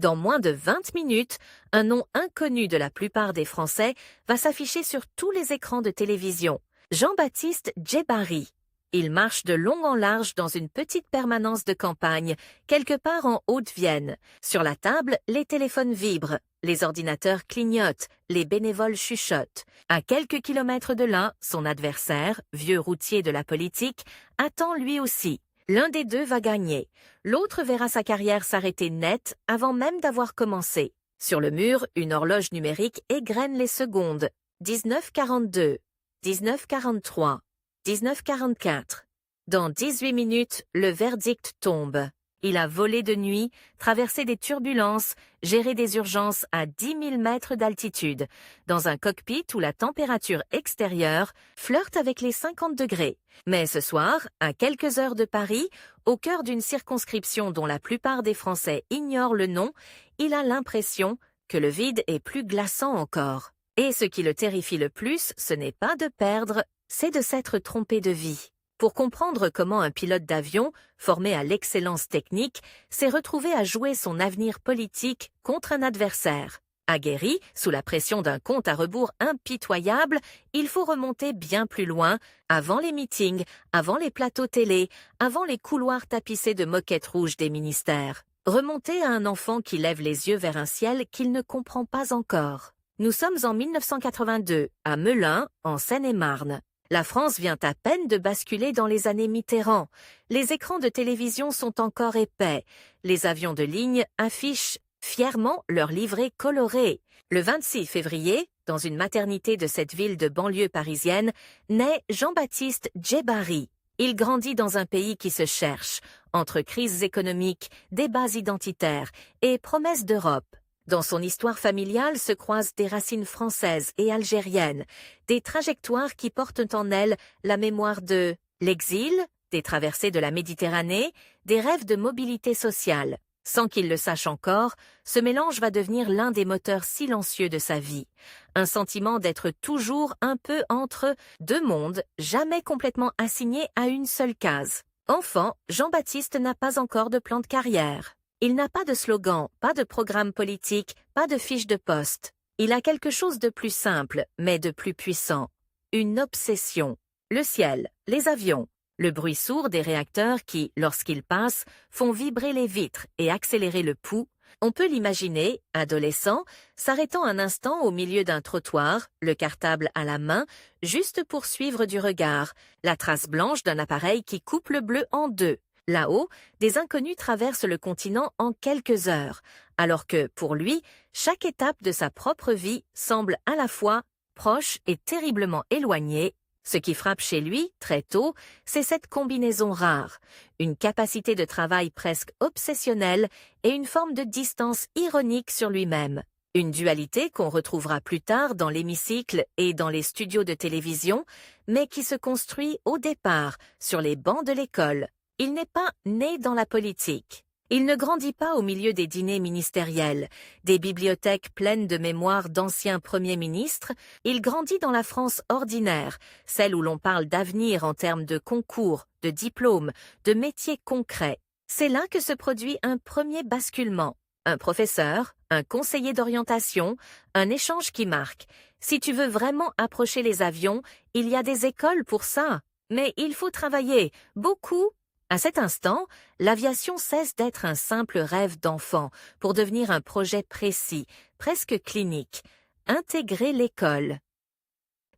Dans moins de 20 minutes, un nom inconnu de la plupart des Français va s'afficher sur tous les écrans de télévision. Jean-Baptiste Djebari. Il marche de long en large dans une petite permanence de campagne, quelque part en Haute-Vienne. Sur la table, les téléphones vibrent, les ordinateurs clignotent, les bénévoles chuchotent. À quelques kilomètres de là, son adversaire, vieux routier de la politique, attend lui aussi. L'un des deux va gagner. L'autre verra sa carrière s'arrêter net avant même d'avoir commencé. Sur le mur, une horloge numérique égrène les secondes. 19:42, 19:43, 19:44. Dans 18 minutes, le verdict tombe. Il a volé de nuit, traversé des turbulences, géré des urgences à 10 000 mètres d'altitude, dans un cockpit où la température extérieure flirte avec les 50 degrés. Mais ce soir, à quelques heures de Paris, au cœur d'une circonscription dont la plupart des Français ignorent le nom, il a l'impression que le vide est plus glaçant encore. Et ce qui le terrifie le plus, ce n'est pas de perdre, c'est de s'être trompé de vie. Pour comprendre comment un pilote d'avion, formé à l'excellence technique, s'est retrouvé à jouer son avenir politique contre un adversaire. Aguerri, sous la pression d'un compte à rebours impitoyable, il faut remonter bien plus loin, avant les meetings, avant les plateaux télé, avant les couloirs tapissés de moquettes rouges des ministères. Remonter à un enfant qui lève les yeux vers un ciel qu'il ne comprend pas encore. Nous sommes en 1982, à Melun, en Seine-et-Marne. La France vient à peine de basculer dans les années Mitterrand. Les écrans de télévision sont encore épais. Les avions de ligne affichent fièrement leur livrée colorée. Le 26 février, dans une maternité de cette ville de banlieue parisienne, naît Jean-Baptiste Djebari. Il grandit dans un pays qui se cherche, entre crises économiques, débats identitaires et promesses d'Europe. Dans son histoire familiale se croisent des racines françaises et algériennes, des trajectoires qui portent en elles la mémoire de l'exil, des traversées de la Méditerranée, des rêves de mobilité sociale. Sans qu'il le sache encore, ce mélange va devenir l'un des moteurs silencieux de sa vie. Un sentiment d'être toujours un peu entre deux mondes, jamais complètement assigné à une seule case. Enfant, Jean-Baptiste n'a pas encore de plan de carrière. Il n'a pas de slogan, pas de programme politique, pas de fiche de poste. Il a quelque chose de plus simple, mais de plus puissant. Une obsession. Le ciel, les avions, le bruit sourd des réacteurs qui, lorsqu'ils passent, font vibrer les vitres et accélérer le pouls. On peut l'imaginer, adolescent, s'arrêtant un instant au milieu d'un trottoir, le cartable à la main, juste pour suivre du regard, la trace blanche d'un appareil qui coupe le bleu en deux. Là-haut, des inconnus traversent le continent en quelques heures, alors que, pour lui, chaque étape de sa propre vie semble à la fois proche et terriblement éloignée. Ce qui frappe chez lui, très tôt, c'est cette combinaison rare, une capacité de travail presque obsessionnelle et une forme de distance ironique sur lui-même. Une dualité qu'on retrouvera plus tard dans l'hémicycle et dans les studios de télévision, mais qui se construit au départ sur les bancs de l'école. Il n'est pas né dans la politique. Il ne grandit pas au milieu des dîners ministériels, des bibliothèques pleines de mémoires d'anciens premiers ministres. Il grandit dans la France ordinaire, celle où l'on parle d'avenir en termes de concours, de diplômes, de métiers concrets. C'est là que se produit un premier basculement. Un professeur, un conseiller d'orientation, un échange qui marque. Si tu veux vraiment approcher les avions, il y a des écoles pour ça. Mais il faut travailler, beaucoup. À cet instant, l'aviation cesse d'être un simple rêve d'enfant pour devenir un projet précis, presque clinique. Intégrer l'école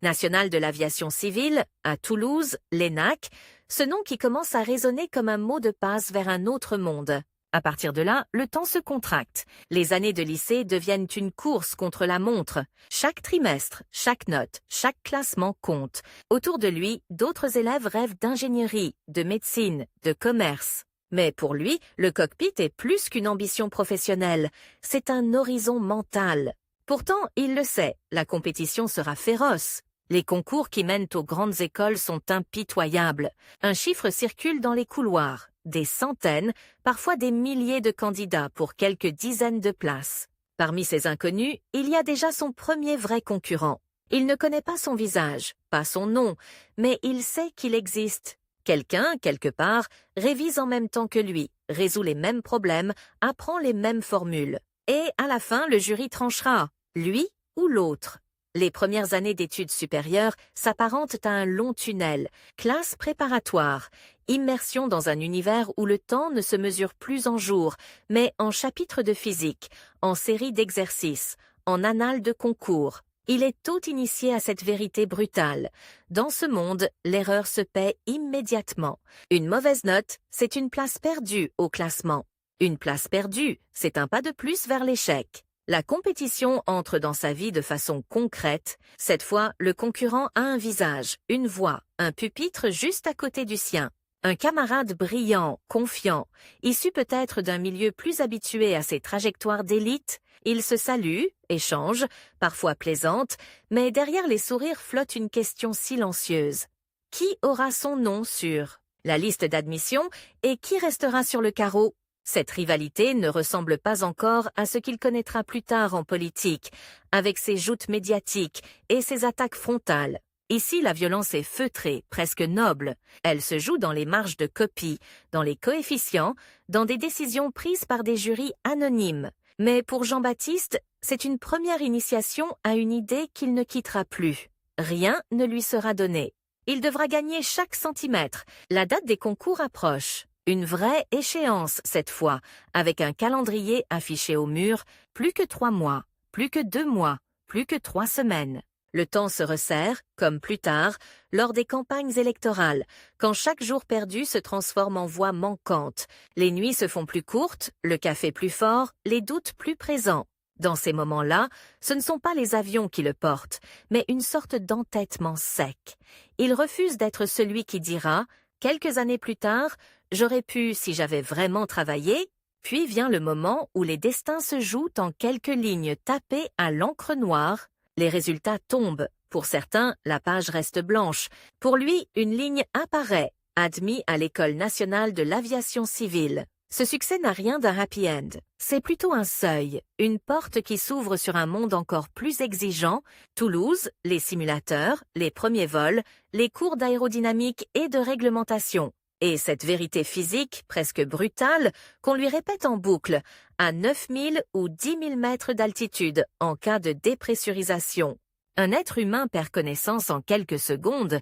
nationale de l'aviation civile, à Toulouse, l'ENAC, ce nom qui commence à résonner comme un mot de passe vers un autre monde. À partir de là, le temps se contracte. Les années de lycée deviennent une course contre la montre. Chaque trimestre, chaque note, chaque classement compte. Autour de lui, d'autres élèves rêvent d'ingénierie, de médecine, de commerce. Mais pour lui, le cockpit est plus qu'une ambition professionnelle. C'est un horizon mental. Pourtant, il le sait, la compétition sera féroce. Les concours qui mènent aux grandes écoles sont impitoyables. Un chiffre circule dans les couloirs. Des centaines, parfois des milliers de candidats pour quelques dizaines de places. Parmi ces inconnus, il y a déjà son premier vrai concurrent. Il ne connaît pas son visage, pas son nom, mais il sait qu'il existe. Quelqu'un, quelque part, révise en même temps que lui, résout les mêmes problèmes, apprend les mêmes formules. Et à la fin, le jury tranchera, lui ou l'autre. Les premières années d'études supérieures s'apparentent à un long tunnel, classe préparatoire, immersion dans un univers où le temps ne se mesure plus en jours, mais en chapitres de physique, en séries d'exercices, en annales de concours. Il est tôt initié à cette vérité brutale. Dans ce monde, l'erreur se paie immédiatement. Une mauvaise note, c'est une place perdue au classement. Une place perdue, c'est un pas de plus vers l'échec. La compétition entre dans sa vie de façon concrète. Cette fois, le concurrent a un visage, une voix, un pupitre juste à côté du sien. Un camarade brillant, confiant, issu peut-être d'un milieu plus habitué à ces trajectoires d'élite. Ils se saluent, échangent, parfois plaisantent, mais derrière les sourires flotte une question silencieuse. Qui aura son nom sur la liste d'admission et qui restera sur le carreau? Cette rivalité ne ressemble pas encore à ce qu'il connaîtra plus tard en politique, avec ses joutes médiatiques et ses attaques frontales. Ici, la violence est feutrée, presque noble. Elle se joue dans les marges de copie, dans les coefficients, dans des décisions prises par des jurys anonymes. Mais pour Jean-Baptiste, c'est une première initiation à une idée qu'il ne quittera plus. Rien ne lui sera donné. Il devra gagner chaque centimètre. La date des concours approche. Une vraie échéance cette fois, avec un calendrier affiché au mur, plus que 3 mois, plus que 2 mois, plus que 3 semaines. Le temps se resserre, comme plus tard, lors des campagnes électorales, quand chaque jour perdu se transforme en voix manquante. Les nuits se font plus courtes, le café plus fort, les doutes plus présents. Dans ces moments-là, ce ne sont pas les avions qui le portent, mais une sorte d'entêtement sec. Il refuse d'être celui qui dira, quelques années plus tard, « J'aurais pu si j'avais vraiment travaillé », puis vient le moment où les destins se jouent en quelques lignes tapées à l'encre noire. Les résultats tombent. Pour certains, la page reste blanche. Pour lui, une ligne apparaît, admis à l'École nationale de l'aviation civile. Ce succès n'a rien d'un happy end. C'est plutôt un seuil, une porte qui s'ouvre sur un monde encore plus exigeant. Toulouse, les simulateurs, les premiers vols, les cours d'aérodynamique et de réglementation. Et cette vérité physique, presque brutale, qu'on lui répète en boucle, à 9000 ou 10 000 mètres d'altitude, en cas de dépressurisation. Un être humain perd connaissance en quelques secondes.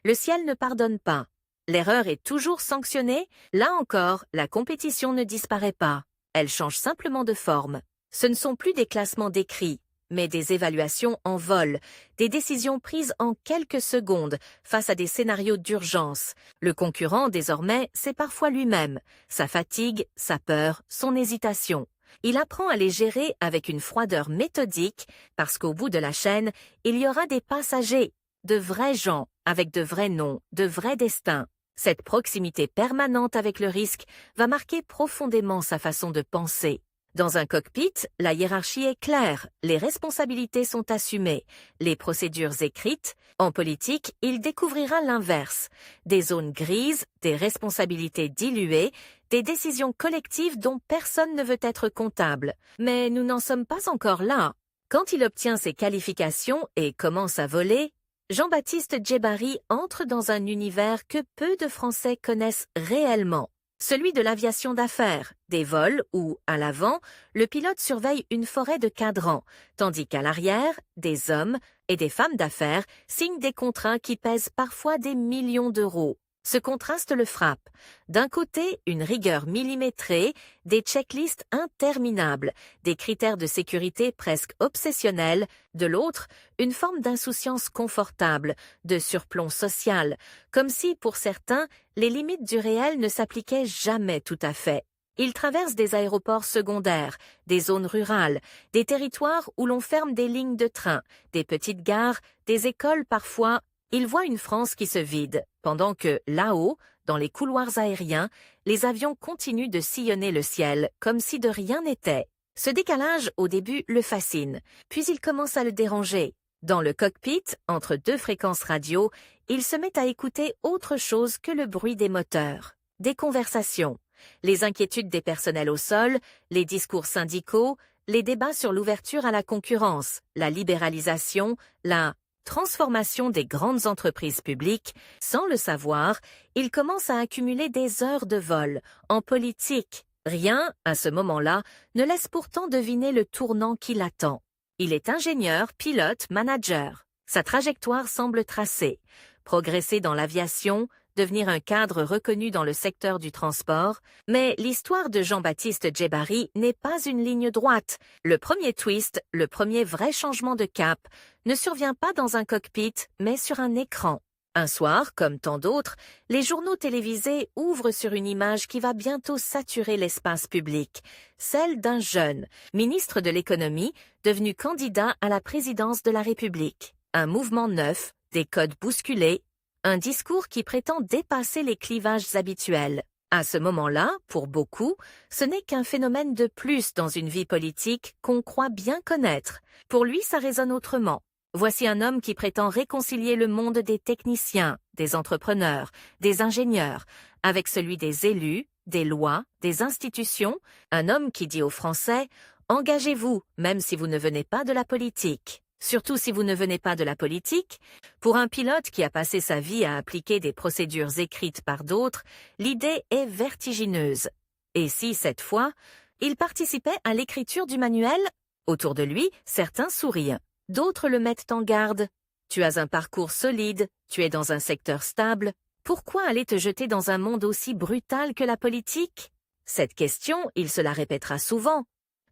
Le ciel ne pardonne pas. L'erreur est toujours sanctionnée. Là encore, la compétition ne disparaît pas. Elle change simplement de forme. Ce ne sont plus des classements décrits, mais des évaluations en vol, des décisions prises en quelques secondes face à des scénarios d'urgence. Le concurrent, désormais, c'est parfois lui-même, sa fatigue, sa peur, son hésitation. Il apprend à les gérer avec une froideur méthodique parce qu'au bout de la chaîne, il y aura des passagers, de vrais gens, avec de vrais noms, de vrais destins. Cette proximité permanente avec le risque va marquer profondément sa façon de penser. Dans un cockpit, la hiérarchie est claire, les responsabilités sont assumées, les procédures écrites. En politique, il découvrira l'inverse, des zones grises, des responsabilités diluées, des décisions collectives dont personne ne veut être comptable. Mais nous n'en sommes pas encore là. Quand il obtient ses qualifications et commence à voler, Jean-Baptiste Djebari entre dans un univers que peu de Français connaissent réellement. Celui de l'aviation d'affaires, des vols où, à l'avant, le pilote surveille une forêt de cadrans, tandis qu'à l'arrière, des hommes et des femmes d'affaires signent des contrats qui pèsent parfois des millions d'euros. Ce contraste le frappe. D'un côté, une rigueur millimétrée, des checklists interminables, des critères de sécurité presque obsessionnels. De l'autre, une forme d'insouciance confortable, de surplomb social, comme si, pour certains, les limites du réel ne s'appliquaient jamais tout à fait. Il traverse des aéroports secondaires, des zones rurales, des territoires où l'on ferme des lignes de train, des petites gares, des écoles parfois. Il voit une France qui se vide, pendant que, là-haut, dans les couloirs aériens, les avions continuent de sillonner le ciel comme si de rien n'était. Ce décalage, au début, le fascine, puis il commence à le déranger. Dans le cockpit, entre deux fréquences radio, il se met à écouter autre chose que le bruit des moteurs, des conversations, les inquiétudes des personnels au sol, les discours syndicaux, les débats sur l'ouverture à la concurrence, la libéralisation, la transformation des grandes entreprises publiques. Sans le savoir, il commence à accumuler des heures de vol, en politique, Rien, à ce moment-là, ne laisse pourtant deviner le tournant qui l'attend. Il est ingénieur, pilote, manager. Sa trajectoire semble tracée. Progresser dans l'aviation, devenir un cadre reconnu dans le secteur du transport, mais l'histoire de Jean-Baptiste Djebari n'est pas une ligne droite. Le premier twist, le premier vrai changement de cap, ne survient pas dans un cockpit, mais sur un écran. Un soir, comme tant d'autres, les journaux télévisés ouvrent sur une image qui va bientôt saturer l'espace public, celle d'un jeune, ministre de l'économie, devenu candidat à la présidence de la République. Un mouvement neuf, des codes bousculés, un discours qui prétend dépasser les clivages habituels. À ce moment-là, pour beaucoup, ce n'est qu'un phénomène de plus dans une vie politique qu'on croit bien connaître. Pour lui, ça résonne autrement. Voici un homme qui prétend réconcilier le monde des techniciens, des entrepreneurs, des ingénieurs, avec celui des élus, des lois, des institutions, un homme qui dit aux Français « Engagez-vous, même si vous ne venez pas de la politique ». Surtout si vous ne venez pas de la politique, pour un pilote qui a passé sa vie à appliquer des procédures écrites par d'autres, l'idée est vertigineuse. Et si, cette fois, il participait à l'écriture du manuel? Autour de lui, certains sourient. D'autres le mettent en garde. Tu as un parcours solide, tu es dans un secteur stable. Pourquoi aller te jeter dans un monde aussi brutal que la politique? Cette question, il se la répétera souvent.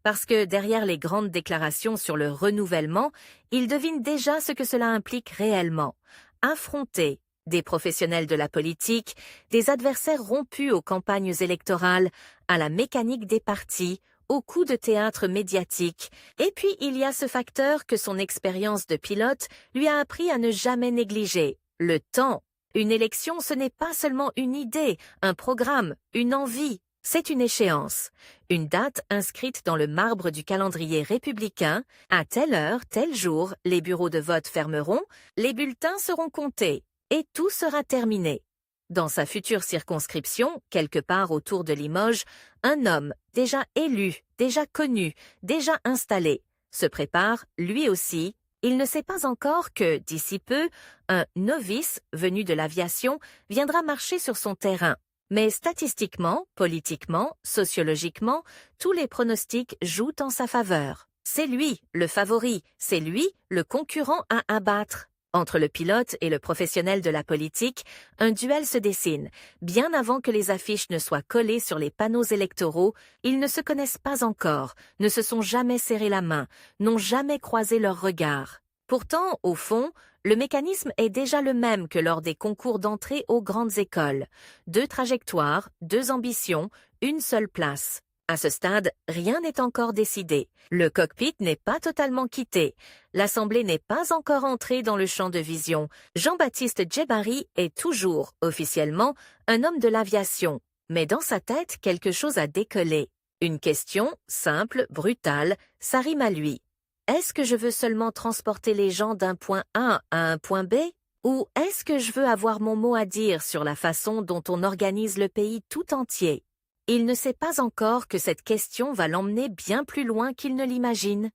Parce que derrière les grandes déclarations sur le renouvellement, il devine déjà ce que cela implique réellement. Affronter des professionnels de la politique, des adversaires rompus aux campagnes électorales, à la mécanique des partis, aux coups de théâtre médiatique. Et puis il y a ce facteur que son expérience de pilote lui a appris à ne jamais négliger, le temps. Une élection, ce n'est pas seulement une idée, un programme, une envie. C'est une échéance, une date inscrite dans le marbre du calendrier républicain. À telle heure, tel jour, les bureaux de vote fermeront, les bulletins seront comptés, et tout sera terminé. Dans sa future circonscription, quelque part autour de Limoges, un homme, déjà élu, déjà connu, déjà installé, se prépare, lui aussi. Il ne sait pas encore que, d'ici peu, un novice venu de l'aviation viendra marcher sur son terrain. Mais statistiquement, politiquement, sociologiquement, tous les pronostics jouent en sa faveur. C'est lui, le favori, c'est lui, le concurrent à abattre. Entre le pilote et le professionnel de la politique, un duel se dessine. Bien avant que les affiches ne soient collées sur les panneaux électoraux, ils ne se connaissent pas encore, ne se sont jamais serré la main, n'ont jamais croisé leurs regards. Pourtant, au fond, le mécanisme est déjà le même que lors des concours d'entrée aux grandes écoles. 2 trajectoires, 2 ambitions, une seule place. À ce stade, rien n'est encore décidé. Le cockpit n'est pas totalement quitté. L'Assemblée n'est pas encore entrée dans le champ de vision. Jean-Baptiste Djebari est toujours, officiellement, un homme de l'aviation. Mais dans sa tête, quelque chose a décollé. Une question, simple, brutale, s'arrime à lui. Est-ce que je veux seulement transporter les gens d'un point A à un point B? Ou est-ce que je veux avoir mon mot à dire sur la façon dont on organise le pays tout entier? Il ne sait pas encore que cette question va l'emmener bien plus loin qu'il ne l'imagine.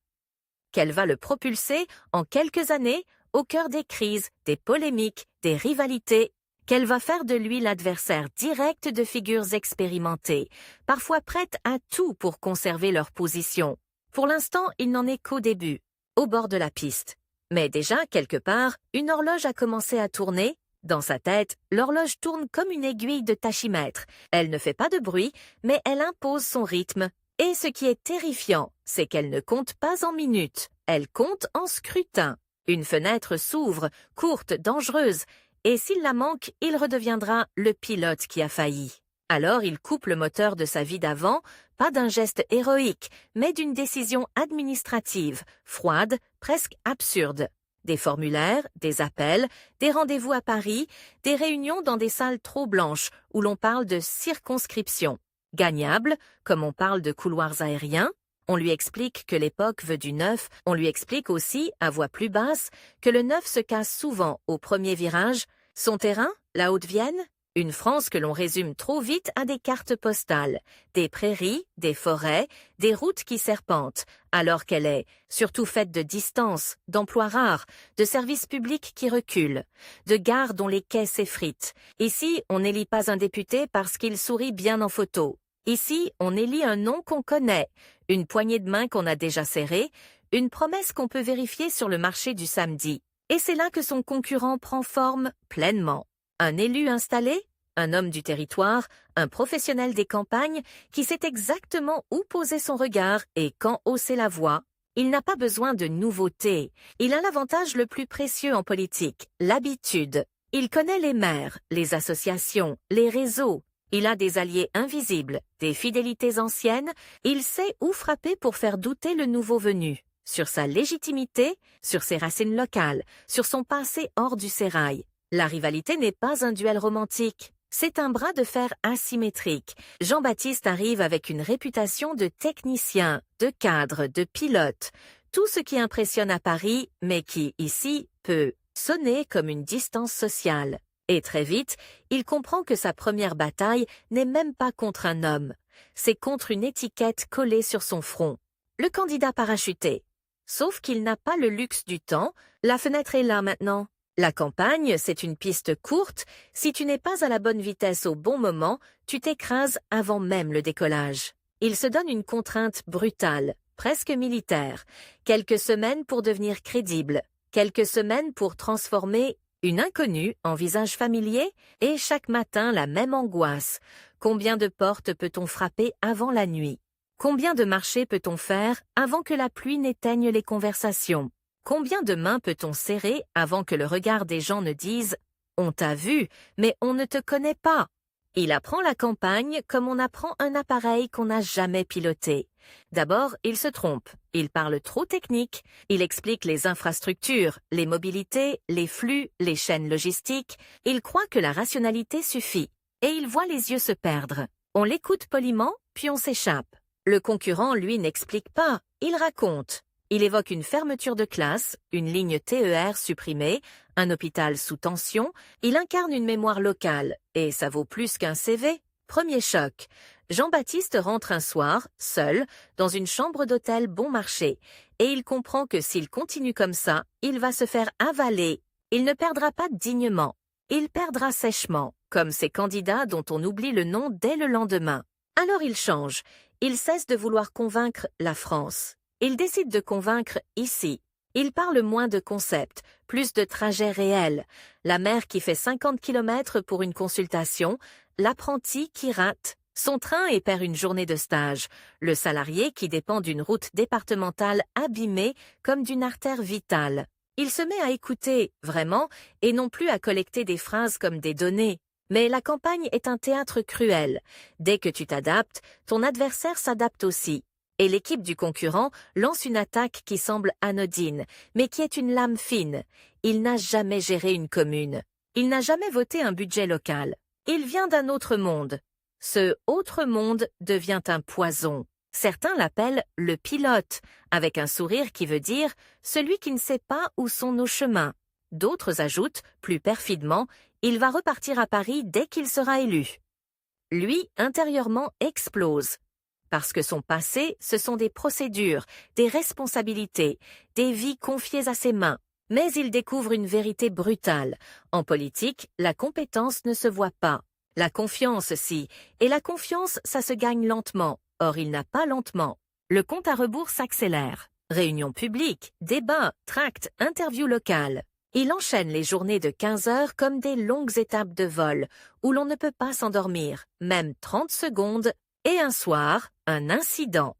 Qu'elle va le propulser, en quelques années, au cœur des crises, des polémiques, des rivalités, qu'elle va faire de lui l'adversaire direct de figures expérimentées, parfois prêtes à tout pour conserver leur position. Pour l'instant, il n'en est qu'au début, au bord de la piste. Mais déjà, quelque part, une horloge a commencé à tourner. Dans sa tête, l'horloge tourne comme une aiguille de tachymètre. Elle ne fait pas de bruit, mais elle impose son rythme. Et ce qui est terrifiant, c'est qu'elle ne compte pas en minutes, elle compte en scrutin. Une fenêtre s'ouvre, courte, dangereuse, et s'il la manque, il redeviendra le pilote qui a failli. Alors il coupe le moteur de sa vie d'avant, pas d'un geste héroïque, mais d'une décision administrative, froide, presque absurde. Des formulaires, des appels, des rendez-vous à Paris, des réunions dans des salles trop blanches où l'on parle de circonscription. Gagnable, comme on parle de couloirs aériens. On lui explique que l'époque veut du neuf, on lui explique aussi, à voix plus basse, que le neuf se casse souvent au premier virage. Son terrain, la Haute-Vienne? Une France que l'on résume trop vite à des cartes postales, des prairies, des forêts, des routes qui serpentent, alors qu'elle est surtout faite de distances, d'emplois rares, de services publics qui reculent, de gares dont les quais s'effritent. Ici, on n'élit pas un député parce qu'il sourit bien en photo. Ici, on élit un nom qu'on connaît, une poignée de main qu'on a déjà serrée, une promesse qu'on peut vérifier sur le marché du samedi. Et c'est là que son concurrent prend forme pleinement. Un élu installé, un homme du territoire, un professionnel des campagnes qui sait exactement où poser son regard et quand hausser la voix. Il n'a pas besoin de nouveautés. Il a l'avantage le plus précieux en politique, l'habitude. Il connaît les maires, les associations, les réseaux. Il a des alliés invisibles, des fidélités anciennes. Il sait où frapper pour faire douter le nouveau venu. Sur sa légitimité, sur ses racines locales, sur son passé hors du sérail. La rivalité n'est pas un duel romantique. C'est un bras de fer asymétrique. Jean-Baptiste arrive avec une réputation de technicien, de cadre, de pilote. Tout ce qui impressionne à Paris, mais qui, ici, peut sonner comme une distance sociale. Et très vite, il comprend que sa première bataille n'est même pas contre un homme. C'est contre une étiquette collée sur son front. Le candidat parachuté. Sauf qu'il n'a pas le luxe du temps, la fenêtre est là maintenant. La campagne, c'est une piste courte. Si tu n'es pas à la bonne vitesse au bon moment, tu t'écrases avant même le décollage. Il se donne une contrainte brutale, presque militaire. Quelques semaines pour devenir crédible. Quelques semaines pour transformer une inconnue en visage familier et chaque matin la même angoisse. Combien de portes peut-on frapper avant la nuit? Combien de marchés peut-on faire avant que la pluie n'éteigne les conversations? Combien de mains peut-on serrer avant que le regard des gens ne dise « On t'a vu, mais on ne te connaît pas ». Il apprend la campagne comme on apprend un appareil qu'on n'a jamais piloté. D'abord, il se trompe, il parle trop technique, il explique les infrastructures, les mobilités, les flux, les chaînes logistiques, il croit que la rationalité suffit, et il voit les yeux se perdre. On l'écoute poliment, puis on s'échappe. Le concurrent, lui, n'explique pas, il raconte. Il évoque une fermeture de classe, une ligne TER supprimée, un hôpital sous tension, il incarne une mémoire locale, et ça vaut plus qu'un CV. Premier choc. Jean-Baptiste rentre un soir, seul, dans une chambre d'hôtel bon marché, et il comprend que s'il continue comme ça, il va se faire avaler. Il ne perdra pas dignement, il perdra sèchement, comme ces candidats dont on oublie le nom dès le lendemain. Alors il change, il cesse de vouloir convaincre la France. Il décide de convaincre ici. Il parle moins de concepts, plus de trajets réels. La mère qui fait 50 km pour une consultation, l'apprenti qui rate son train et perd une journée de stage, le salarié qui dépend d'une route départementale abîmée comme d'une artère vitale. Il se met à écouter, vraiment, et non plus à collecter des phrases comme des données. Mais la campagne est un théâtre cruel. Dès que tu t'adaptes, ton adversaire s'adapte aussi. Et l'équipe du concurrent lance une attaque qui semble anodine, mais qui est une lame fine. Il n'a jamais géré une commune. Il n'a jamais voté un budget local. Il vient d'un autre monde. Ce autre monde devient un poison. Certains l'appellent le pilote, avec un sourire qui veut dire celui qui ne sait pas où sont nos chemins. D'autres ajoutent, plus perfidement, il va repartir à Paris dès qu'il sera élu. Lui, intérieurement, explose. Parce que son passé, ce sont des procédures, des responsabilités, des vies confiées à ses mains. Mais il découvre une vérité brutale. En politique, la compétence ne se voit pas. La confiance, si. Et la confiance, ça se gagne lentement. Or, il n'a pas lentement. Le compte à rebours s'accélère. Réunions publiques, débats, tracts, interviews locales. Il enchaîne les journées de 15 heures comme des longues étapes de vol, où l'on ne peut pas s'endormir, même 30 secondes. Et un soir, un incident.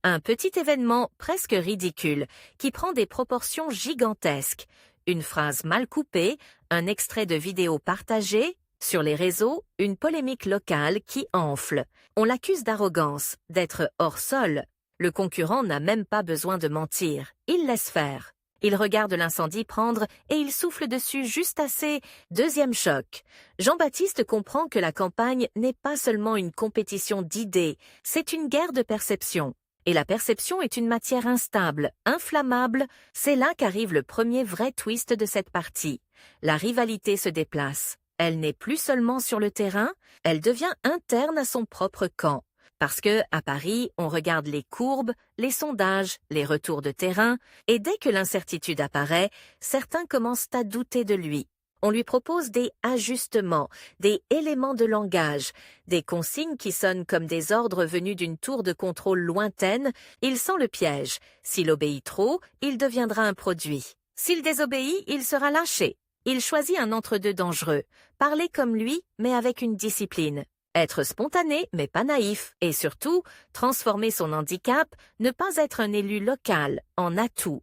Un petit événement presque ridicule, qui prend des proportions gigantesques. Une phrase mal coupée, un extrait de vidéo partagé, sur les réseaux, une polémique locale qui enfle. On l'accuse d'arrogance, d'être hors sol. Le concurrent n'a même pas besoin de mentir, il laisse faire. Il regarde l'incendie prendre et il souffle dessus juste assez. Deuxième choc. Jean-Baptiste comprend que la campagne n'est pas seulement une compétition d'idées, c'est une guerre de perception. Et la perception est une matière instable, inflammable. C'est là qu'arrive le premier vrai twist de cette partie. La rivalité se déplace. Elle n'est plus seulement sur le terrain, elle devient interne à son propre camp. Parce que, à Paris, on regarde les courbes, les sondages, les retours de terrain, et dès que l'incertitude apparaît, certains commencent à douter de lui. On lui propose des ajustements, des éléments de langage, des consignes qui sonnent comme des ordres venus d'une tour de contrôle lointaine. Il sent le piège. S'il obéit trop, il deviendra un produit. S'il désobéit, il sera lâché. Il choisit un entre-deux dangereux. Parler comme lui, mais avec une discipline. Être spontané, mais pas naïf. Et surtout, transformer son handicap, ne pas être un élu local, en atout.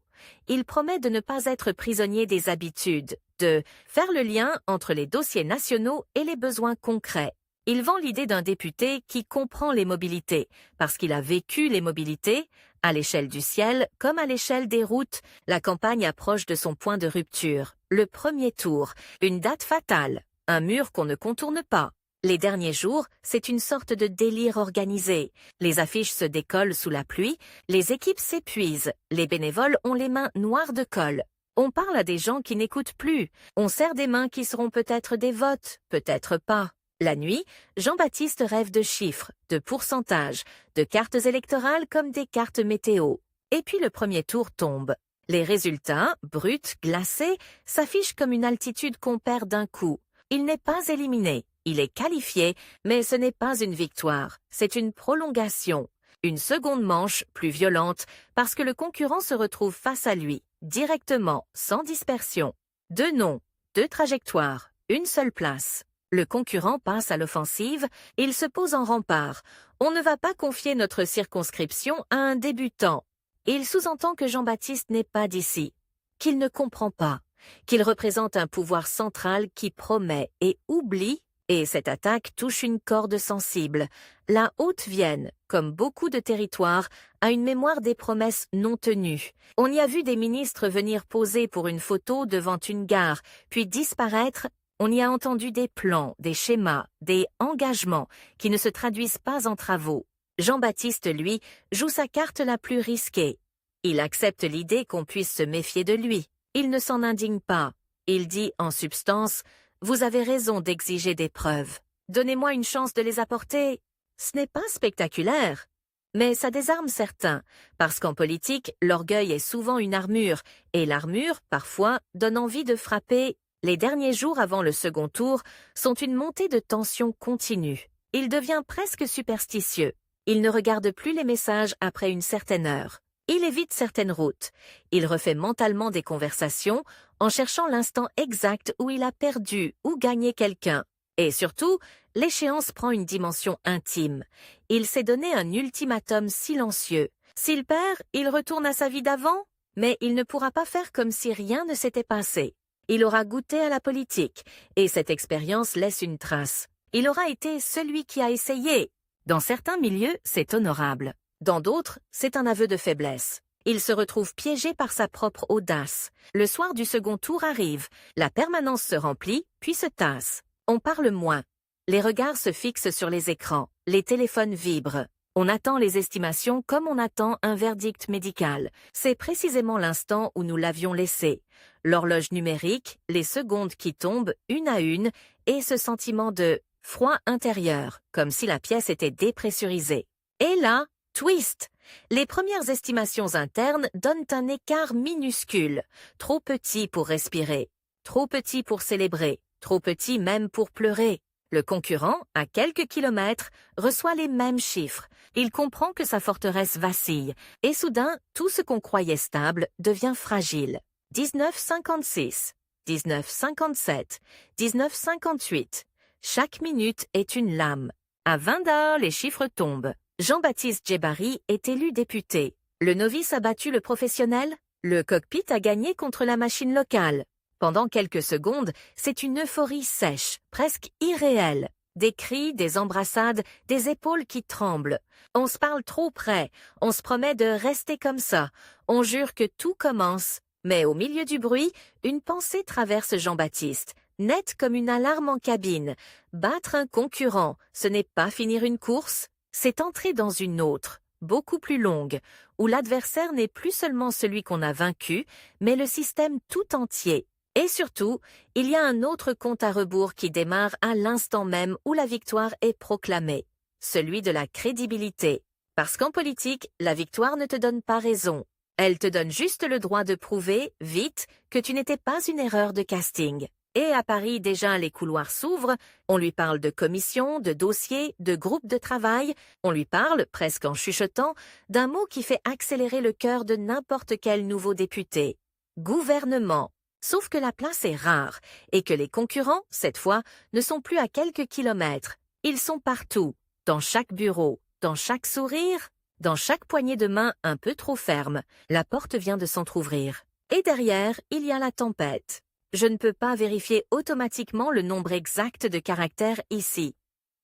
Il promet de ne pas être prisonnier des habitudes, de faire le lien entre les dossiers nationaux et les besoins concrets. Il vend l'idée d'un député qui comprend les mobilités, parce qu'il a vécu les mobilités, à l'échelle du ciel comme à l'échelle des routes. La campagne approche de son point de rupture. Le premier tour, une date fatale, un mur qu'on ne contourne pas. Les derniers jours, c'est une sorte de délire organisé. Les affiches se décollent sous la pluie, les équipes s'épuisent, les bénévoles ont les mains noires de colle. On parle à des gens qui n'écoutent plus, on serre des mains qui seront peut-être des votes, peut-être pas. La nuit, Jean-Baptiste rêve de chiffres, de pourcentages, de cartes électorales comme des cartes météo. Et puis le premier tour tombe. Les résultats, bruts, glacés, s'affichent comme une altitude qu'on perd d'un coup. Il n'est pas éliminé. Il est qualifié, mais ce n'est pas une victoire, c'est une prolongation. Une seconde manche, plus violente, parce que le concurrent se retrouve face à lui, directement, sans dispersion. 2 noms, 2 trajectoires, une seule place. Le concurrent passe à l'offensive, il se pose en rempart. On ne va pas confier notre circonscription à un débutant. Il sous-entend que Jean-Baptiste n'est pas d'ici, qu'il ne comprend pas, qu'il représente un pouvoir central qui promet et oublie. Et cette attaque touche une corde sensible. La Haute-Vienne, comme beaucoup de territoires, a une mémoire des promesses non tenues. On y a vu des ministres venir poser pour une photo devant une gare, puis disparaître. On y a entendu des plans, des schémas, des engagements qui ne se traduisent pas en travaux. Jean-Baptiste, lui, joue sa carte la plus risquée. Il accepte l'idée qu'on puisse se méfier de lui. Il ne s'en indigne pas. Il dit, en substance, « Vous avez raison d'exiger des preuves. Donnez-moi une chance de les apporter. » Ce n'est pas spectaculaire. Mais ça désarme certains, parce qu'en politique, l'orgueil est souvent une armure, et l'armure, parfois, donne envie de frapper. Les derniers jours avant le second tour sont une montée de tension continue. Il devient presque superstitieux. Il ne regarde plus les messages après une certaine heure. Il évite certaines routes. Il refait mentalement des conversations en cherchant l'instant exact où il a perdu ou gagné quelqu'un. Et surtout, l'échéance prend une dimension intime. Il s'est donné un ultimatum silencieux. S'il perd, il retourne à sa vie d'avant, mais il ne pourra pas faire comme si rien ne s'était passé. Il aura goûté à la politique, et cette expérience laisse une trace. Il aura été celui qui a essayé. Dans certains milieux, c'est honorable. Dans d'autres, c'est un aveu de faiblesse. Il se retrouve piégé par sa propre audace. Le soir du second tour arrive, la permanence se remplit, puis se tasse. On parle moins. Les regards se fixent sur les écrans, les téléphones vibrent. On attend les estimations comme on attend un verdict médical. C'est précisément l'instant où nous l'avions laissé. L'horloge numérique, les secondes qui tombent une à une, et ce sentiment de froid intérieur, comme si la pièce était dépressurisée. Et là, twist! Les premières estimations internes donnent un écart minuscule, trop petit pour respirer, trop petit pour célébrer, trop petit même pour pleurer. Le concurrent, à quelques kilomètres, reçoit les mêmes chiffres. Il comprend que sa forteresse vacille, et soudain, tout ce qu'on croyait stable devient fragile. 19,56, 19,57, 19,58. Chaque minute est une lame. À 20 $, les chiffres tombent. Jean-Baptiste Djebari est élu député. Le novice a battu le professionnel. Le cockpit a gagné contre la machine locale. Pendant quelques secondes, c'est une euphorie sèche, presque irréelle. Des cris, des embrassades, des épaules qui tremblent. On se parle trop près, on se promet de rester comme ça. On jure que tout commence. Mais au milieu du bruit, une pensée traverse Jean-Baptiste, nette comme une alarme en cabine. Battre un concurrent, ce n'est pas finir une course, c'est entrer dans une autre, beaucoup plus longue, où l'adversaire n'est plus seulement celui qu'on a vaincu, mais le système tout entier. Et surtout, il y a un autre compte à rebours qui démarre à l'instant même où la victoire est proclamée, celui de la crédibilité. Parce qu'en politique, la victoire ne te donne pas raison. Elle te donne juste le droit de prouver, vite, que tu n'étais pas une erreur de casting. Et à Paris, déjà, les couloirs s'ouvrent, on lui parle de commissions, de dossiers, de groupes de travail, on lui parle, presque en chuchotant, d'un mot qui fait accélérer le cœur de n'importe quel nouveau député. Gouvernement. Sauf que la place est rare, et que les concurrents, cette fois, ne sont plus à quelques kilomètres. Ils sont partout, dans chaque bureau, dans chaque sourire, dans chaque poignée de main un peu trop ferme. La porte vient de s'entr'ouvrir. Et derrière, il y a la tempête. Je ne peux pas vérifier automatiquement le nombre exact de caractères ici.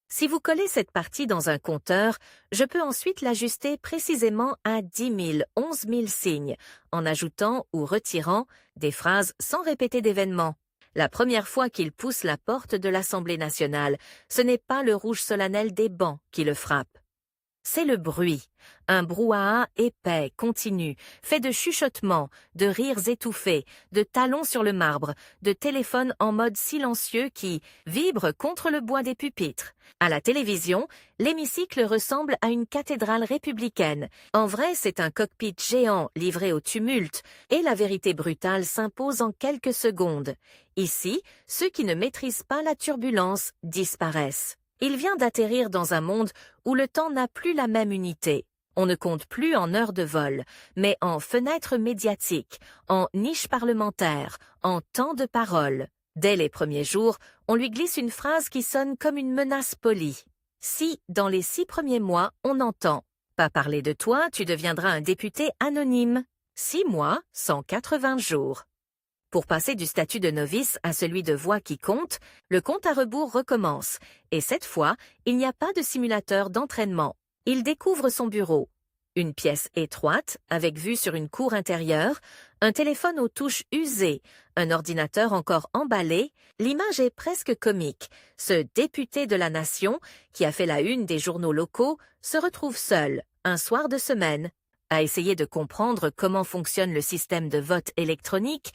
Si vous collez cette partie dans un compteur, je peux ensuite l'ajuster précisément à 10 000, 11 000 signes, en ajoutant ou retirant des phrases sans répéter d'événements. La première fois qu'il pousse la porte de l'Assemblée nationale, ce n'est pas le rouge solennel des bancs qui le frappe. C'est le bruit, un brouhaha épais, continu, fait de chuchotements, de rires étouffés, de talons sur le marbre, de téléphones en mode silencieux qui vibrent contre le bois des pupitres. À la télévision, l'hémicycle ressemble à une cathédrale républicaine. En vrai, c'est un cockpit géant livré au tumulte, et la vérité brutale s'impose en quelques secondes. Ici, ceux qui ne maîtrisent pas la turbulence disparaissent. Il vient d'atterrir dans un monde où le temps n'a plus la même unité. On ne compte plus en heures de vol, mais en fenêtres médiatiques, en niches parlementaires, en temps de parole. Dès les premiers jours, on lui glisse une phrase qui sonne comme une menace polie. Si, dans les 6 premiers mois, on entend « Pas parler de toi, tu deviendras un député anonyme ». 6 mois, 180 jours. Pour passer du statut de novice à celui de voix qui compte, le compte à rebours recommence. Et cette fois, il n'y a pas de simulateur d'entraînement. Il découvre son bureau. Une pièce étroite, avec vue sur une cour intérieure, un téléphone aux touches usées, un ordinateur encore emballé. L'image est presque comique. Ce député de la nation, qui a fait la une des journaux locaux, se retrouve seul, un soir de semaine, à essayer de comprendre comment fonctionne le système de vote électronique.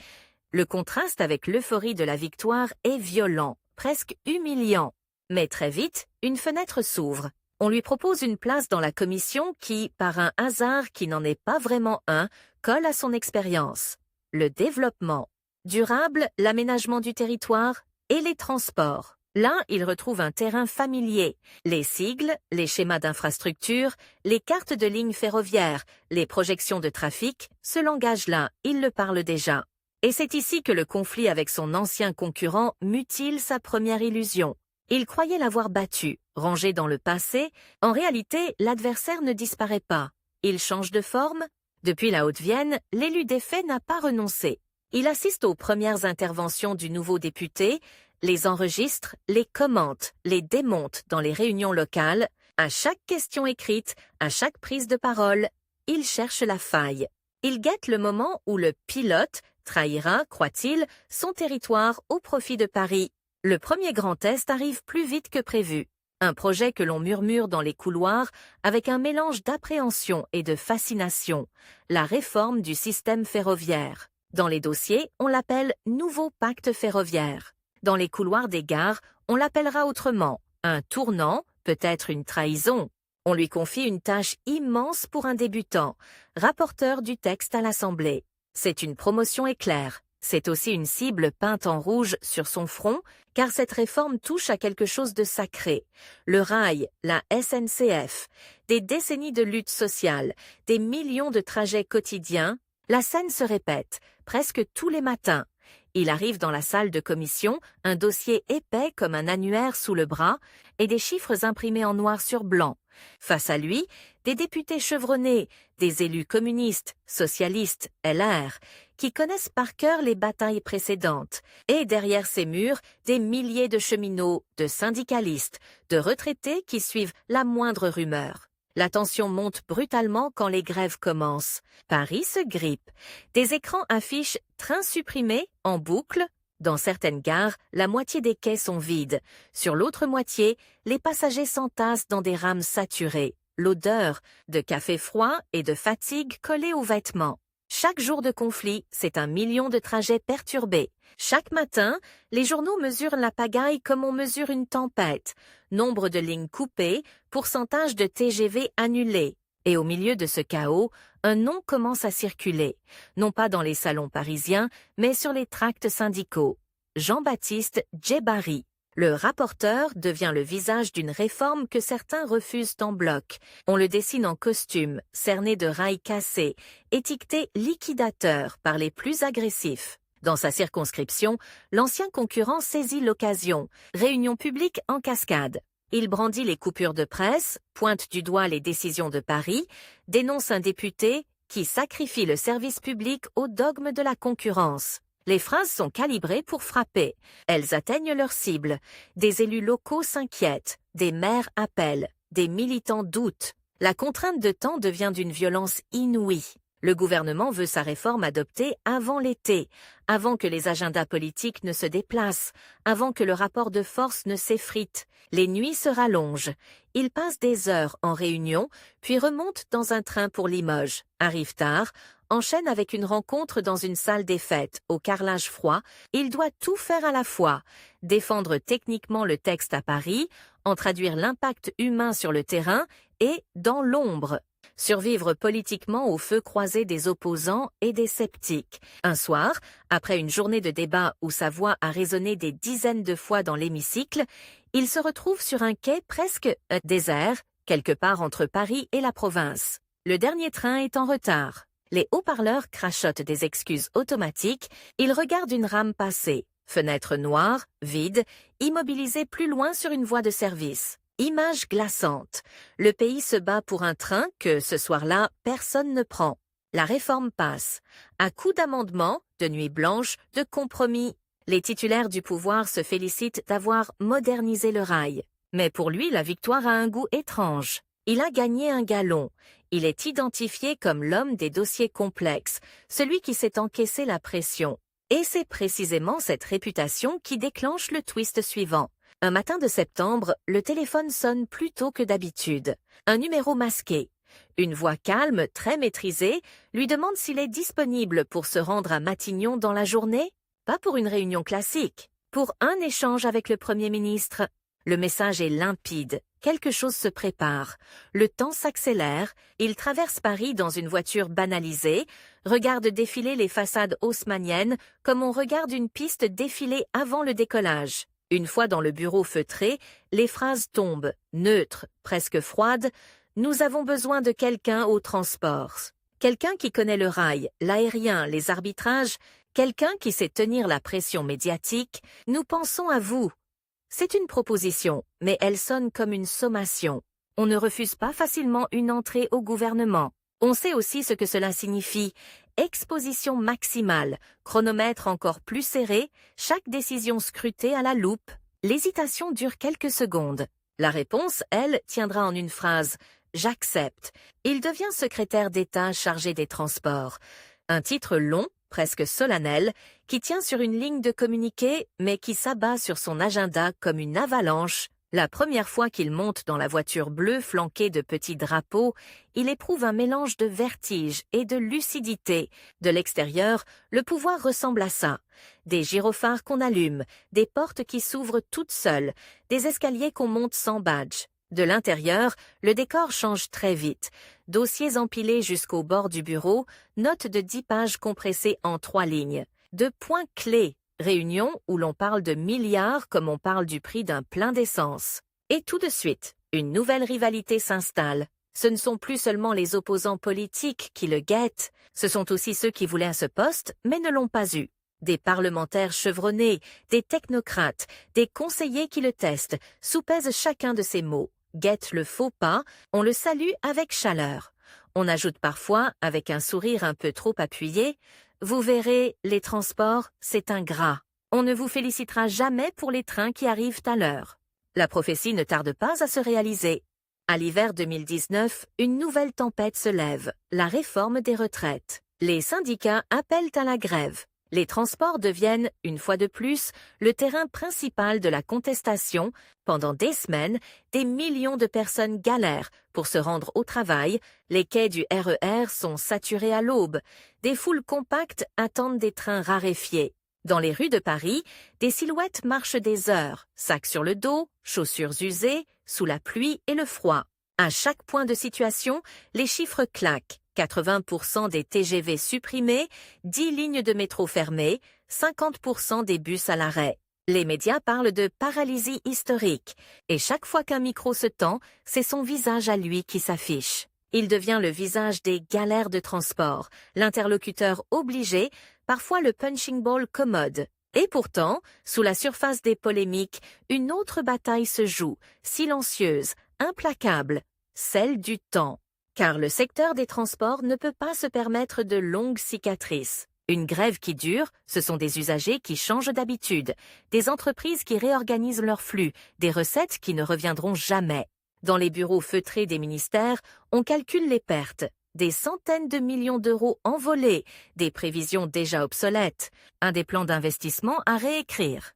Le contraste avec l'euphorie de la victoire est violent, presque humiliant. Mais très vite, une fenêtre s'ouvre. On lui propose une place dans la commission qui, par un hasard qui n'en est pas vraiment un, colle à son expérience. Le développement durable, l'aménagement du territoire et les transports. Là, il retrouve un terrain familier. Les sigles, les schémas d'infrastructure, les cartes de lignes ferroviaires, les projections de trafic, ce langage-là, il le parle déjà. Et c'est ici que le conflit avec son ancien concurrent mutile sa première illusion. Il croyait l'avoir battu, rangé dans le passé. En réalité, l'adversaire ne disparaît pas. Il change de forme. Depuis la Haute-Vienne, l'élu défait n'a pas renoncé. Il assiste aux premières interventions du nouveau député, les enregistre, les commente, les démonte dans les réunions locales. À chaque question écrite, à chaque prise de parole, il cherche la faille. Il guette le moment où le pilote trahira, croit-il, son territoire au profit de Paris. Le premier grand test arrive plus vite que prévu. Un projet que l'on murmure dans les couloirs avec un mélange d'appréhension et de fascination. La réforme du système ferroviaire. Dans les dossiers, on l'appelle « Nouveau pacte ferroviaire ». Dans les couloirs des gares, on l'appellera autrement. Un tournant, peut-être une trahison. On lui confie une tâche immense pour un débutant, rapporteur du texte à l'Assemblée. C'est une promotion éclair. C'est aussi une cible peinte en rouge sur son front, car cette réforme touche à quelque chose de sacré. Le rail, la SNCF, des décennies de lutte sociale, des millions de trajets quotidiens. La scène se répète, presque tous les matins. Il arrive dans la salle de commission, un dossier épais comme un annuaire sous le bras et des chiffres imprimés en noir sur blanc. Face à lui, des députés chevronnés, des élus communistes, socialistes, LR, qui connaissent par cœur les batailles précédentes. Et derrière ces murs, des milliers de cheminots, de syndicalistes, de retraités qui suivent la moindre rumeur. La tension monte brutalement quand les grèves commencent. Paris se grippe. Des écrans affichent « train supprimé » en boucle. Dans certaines gares, la moitié des quais sont vides. Sur l'autre moitié, les passagers s'entassent dans des rames saturées. L'odeur de café froid et de fatigue collée aux vêtements. Chaque jour de conflit, c'est 1 million de trajets perturbés. Chaque matin, les journaux mesurent la pagaille comme on mesure une tempête. Nombre de lignes coupées, pourcentage de TGV annulés. Et au milieu de ce chaos, un nom commence à circuler. Non pas dans les salons parisiens, mais sur les tracts syndicaux. Jean-Baptiste Djebbari. Le rapporteur devient le visage d'une réforme que certains refusent en bloc. On le dessine en costume, cerné de rails cassés, étiqueté liquidateur par les plus agressifs. Dans sa circonscription, l'ancien concurrent saisit l'occasion. Réunion publique en cascade. Il brandit les coupures de presse, pointe du doigt les décisions de Paris, dénonce un député qui sacrifie le service public au dogme de la concurrence. Les phrases sont calibrées pour frapper. Elles atteignent leur cible. Des élus locaux s'inquiètent, des maires appellent, des militants doutent. La contrainte de temps devient d'une violence inouïe. Le gouvernement veut sa réforme adoptée avant l'été, avant que les agendas politiques ne se déplacent, avant que le rapport de force ne s'effrite. Les nuits se rallongent. Il passe des heures en réunion, puis remonte dans un train pour Limoges, arrive tard, enchaîne avec une rencontre dans une salle des fêtes, au carrelage froid. Il doit tout faire à la fois, défendre techniquement le texte à Paris, en traduire l'impact humain sur le terrain et, dans l'ombre, survivre politiquement au feu croisé des opposants et des sceptiques. Un soir, après une journée de débat où sa voix a résonné des dizaines de fois dans l'hémicycle, il se retrouve sur un quai presque désert, quelque part entre Paris et la province. Le dernier train est en retard. Les haut-parleurs crachotent des excuses automatiques, il regarde une rame passer, fenêtre noire, vide, immobilisée plus loin sur une voie de service. Image glaçante. Le pays se bat pour un train que, ce soir-là, personne ne prend. La réforme passe. À coups d'amendements, de nuits blanches, de compromis. Les titulaires du pouvoir se félicitent d'avoir modernisé le rail. Mais pour lui, la victoire a un goût étrange. Il a gagné un galon. Il est identifié comme l'homme des dossiers complexes, celui qui s'est encaissé la pression. Et c'est précisément cette réputation qui déclenche le twist suivant. Un matin de septembre, le téléphone sonne plus tôt que d'habitude. Un numéro masqué. Une voix calme, très maîtrisée, lui demande s'il est disponible pour se rendre à Matignon dans la journée. Pas pour une réunion classique, pour un échange avec le Premier ministre. Le message est limpide. Quelque chose se prépare. Le temps s'accélère. Il traverse Paris dans une voiture banalisée, regarde défiler les façades haussmanniennes comme on regarde une piste défiler avant le décollage. Une fois dans le bureau feutré, les phrases tombent, neutres, presque froides. Nous avons besoin de quelqu'un au transport. Quelqu'un qui connaît le rail, l'aérien, les arbitrages, quelqu'un qui sait tenir la pression médiatique. Nous pensons à vous. C'est une proposition, mais elle sonne comme une sommation. On ne refuse pas facilement une entrée au gouvernement. On sait aussi ce que cela signifie. Exposition maximale, chronomètre encore plus serré, chaque décision scrutée à la loupe. L'hésitation dure quelques secondes. La réponse, elle, tiendra en une phrase. J'accepte. Il devient secrétaire d'État chargé des transports. Un titre long, presque solennel, qui tient sur une ligne de communiqué, mais qui s'abat sur son agenda comme une avalanche. La première fois qu'il monte dans la voiture bleue flanquée de petits drapeaux, il éprouve un mélange de vertige et de lucidité. De l'extérieur, le pouvoir ressemble à ça. Des gyrophares qu'on allume, des portes qui s'ouvrent toutes seules, des escaliers qu'on monte sans badge. De l'intérieur, le décor change très vite. Dossiers empilés jusqu'au bord du bureau, notes de 10 pages compressées en 3 lignes. De points clés. Réunion où l'on parle de milliards comme on parle du prix d'un plein d'essence. Et tout de suite, une nouvelle rivalité s'installe. Ce ne sont plus seulement les opposants politiques qui le guettent, ce sont aussi ceux qui voulaient à ce poste mais ne l'ont pas eu. Des parlementaires chevronnés, des technocrates, des conseillers qui le testent, soupèsent chacun de ces mots, guettent le faux pas, on le salue avec chaleur. On ajoute parfois, avec un sourire un peu trop appuyé, « Vous verrez, les transports, c'est ingrat. On ne vous félicitera jamais pour les trains qui arrivent à l'heure. » La prophétie ne tarde pas à se réaliser. À l'hiver 2019, une nouvelle tempête se lève, la réforme des retraites. Les syndicats appellent à la grève. Les transports deviennent, une fois de plus, le terrain principal de la contestation. Pendant des semaines, des millions de personnes galèrent pour se rendre au travail. Les quais du RER sont saturés à l'aube. Des foules compactes attendent des trains raréfiés. Dans les rues de Paris, des silhouettes marchent des heures, sacs sur le dos, chaussures usées, sous la pluie et le froid. À chaque point de situation, les chiffres claquent. 80% des TGV supprimés, 10 lignes de métro fermées, 50% des bus à l'arrêt. Les médias parlent de paralysie historique, et chaque fois qu'un micro se tend, c'est son visage à lui qui s'affiche. Il devient le visage des galères de transport, l'interlocuteur obligé, parfois le punching ball commode. Et pourtant, sous la surface des polémiques, une autre bataille se joue, silencieuse, implacable, celle du temps. Car le secteur des transports ne peut pas se permettre de longues cicatrices. Une grève qui dure, ce sont des usagers qui changent d'habitude, des entreprises qui réorganisent leurs flux, des recettes qui ne reviendront jamais. Dans les bureaux feutrés des ministères, on calcule les pertes. Des centaines de millions d'euros envolés, des prévisions déjà obsolètes, des plans d'investissement à réécrire.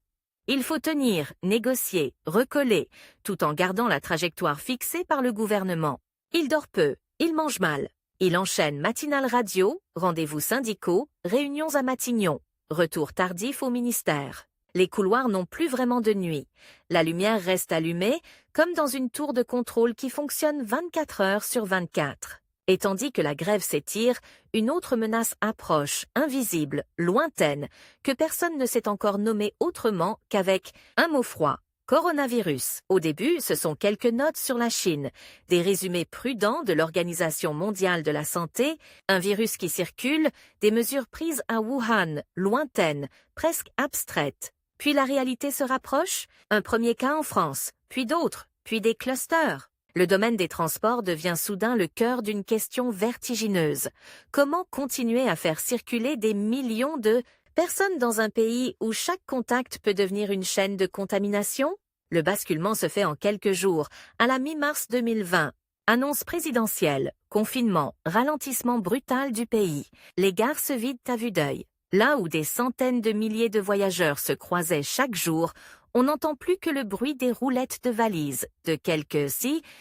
Il faut tenir, négocier, recoller, tout en gardant la trajectoire fixée par le gouvernement. Il dort peu, il mange mal. Il enchaîne matinale radio, rendez-vous syndicaux, réunions à Matignon, retour tardif au ministère. Les couloirs n'ont plus vraiment de nuit. La lumière reste allumée, comme dans une tour de contrôle qui fonctionne 24 heures sur 24. Et tandis que la grève s'étire, une autre menace approche, invisible, lointaine, que personne ne sait encore nommer autrement qu'avec un mot froid. Coronavirus. Au début, ce sont quelques notes sur la Chine, des résumés prudents de l'Organisation mondiale de la santé, un virus qui circule, des mesures prises à Wuhan, lointaines, presque abstraites. Puis la réalité se rapproche, un premier cas en France, puis d'autres, puis des clusters. Le domaine des transports devient soudain le cœur d'une question vertigineuse. Comment continuer à faire circuler des millions de personnes dans un pays où chaque contact peut devenir une chaîne de contamination? Le basculement se fait en quelques jours, à la mi-mars 2020. Annonce présidentielle, confinement, ralentissement brutal du pays. Les gares se vident à vue d'œil. Là où des centaines de milliers de voyageurs se croisaient chaque jour, on n'entend plus que le bruit des roulettes de valises, de quelques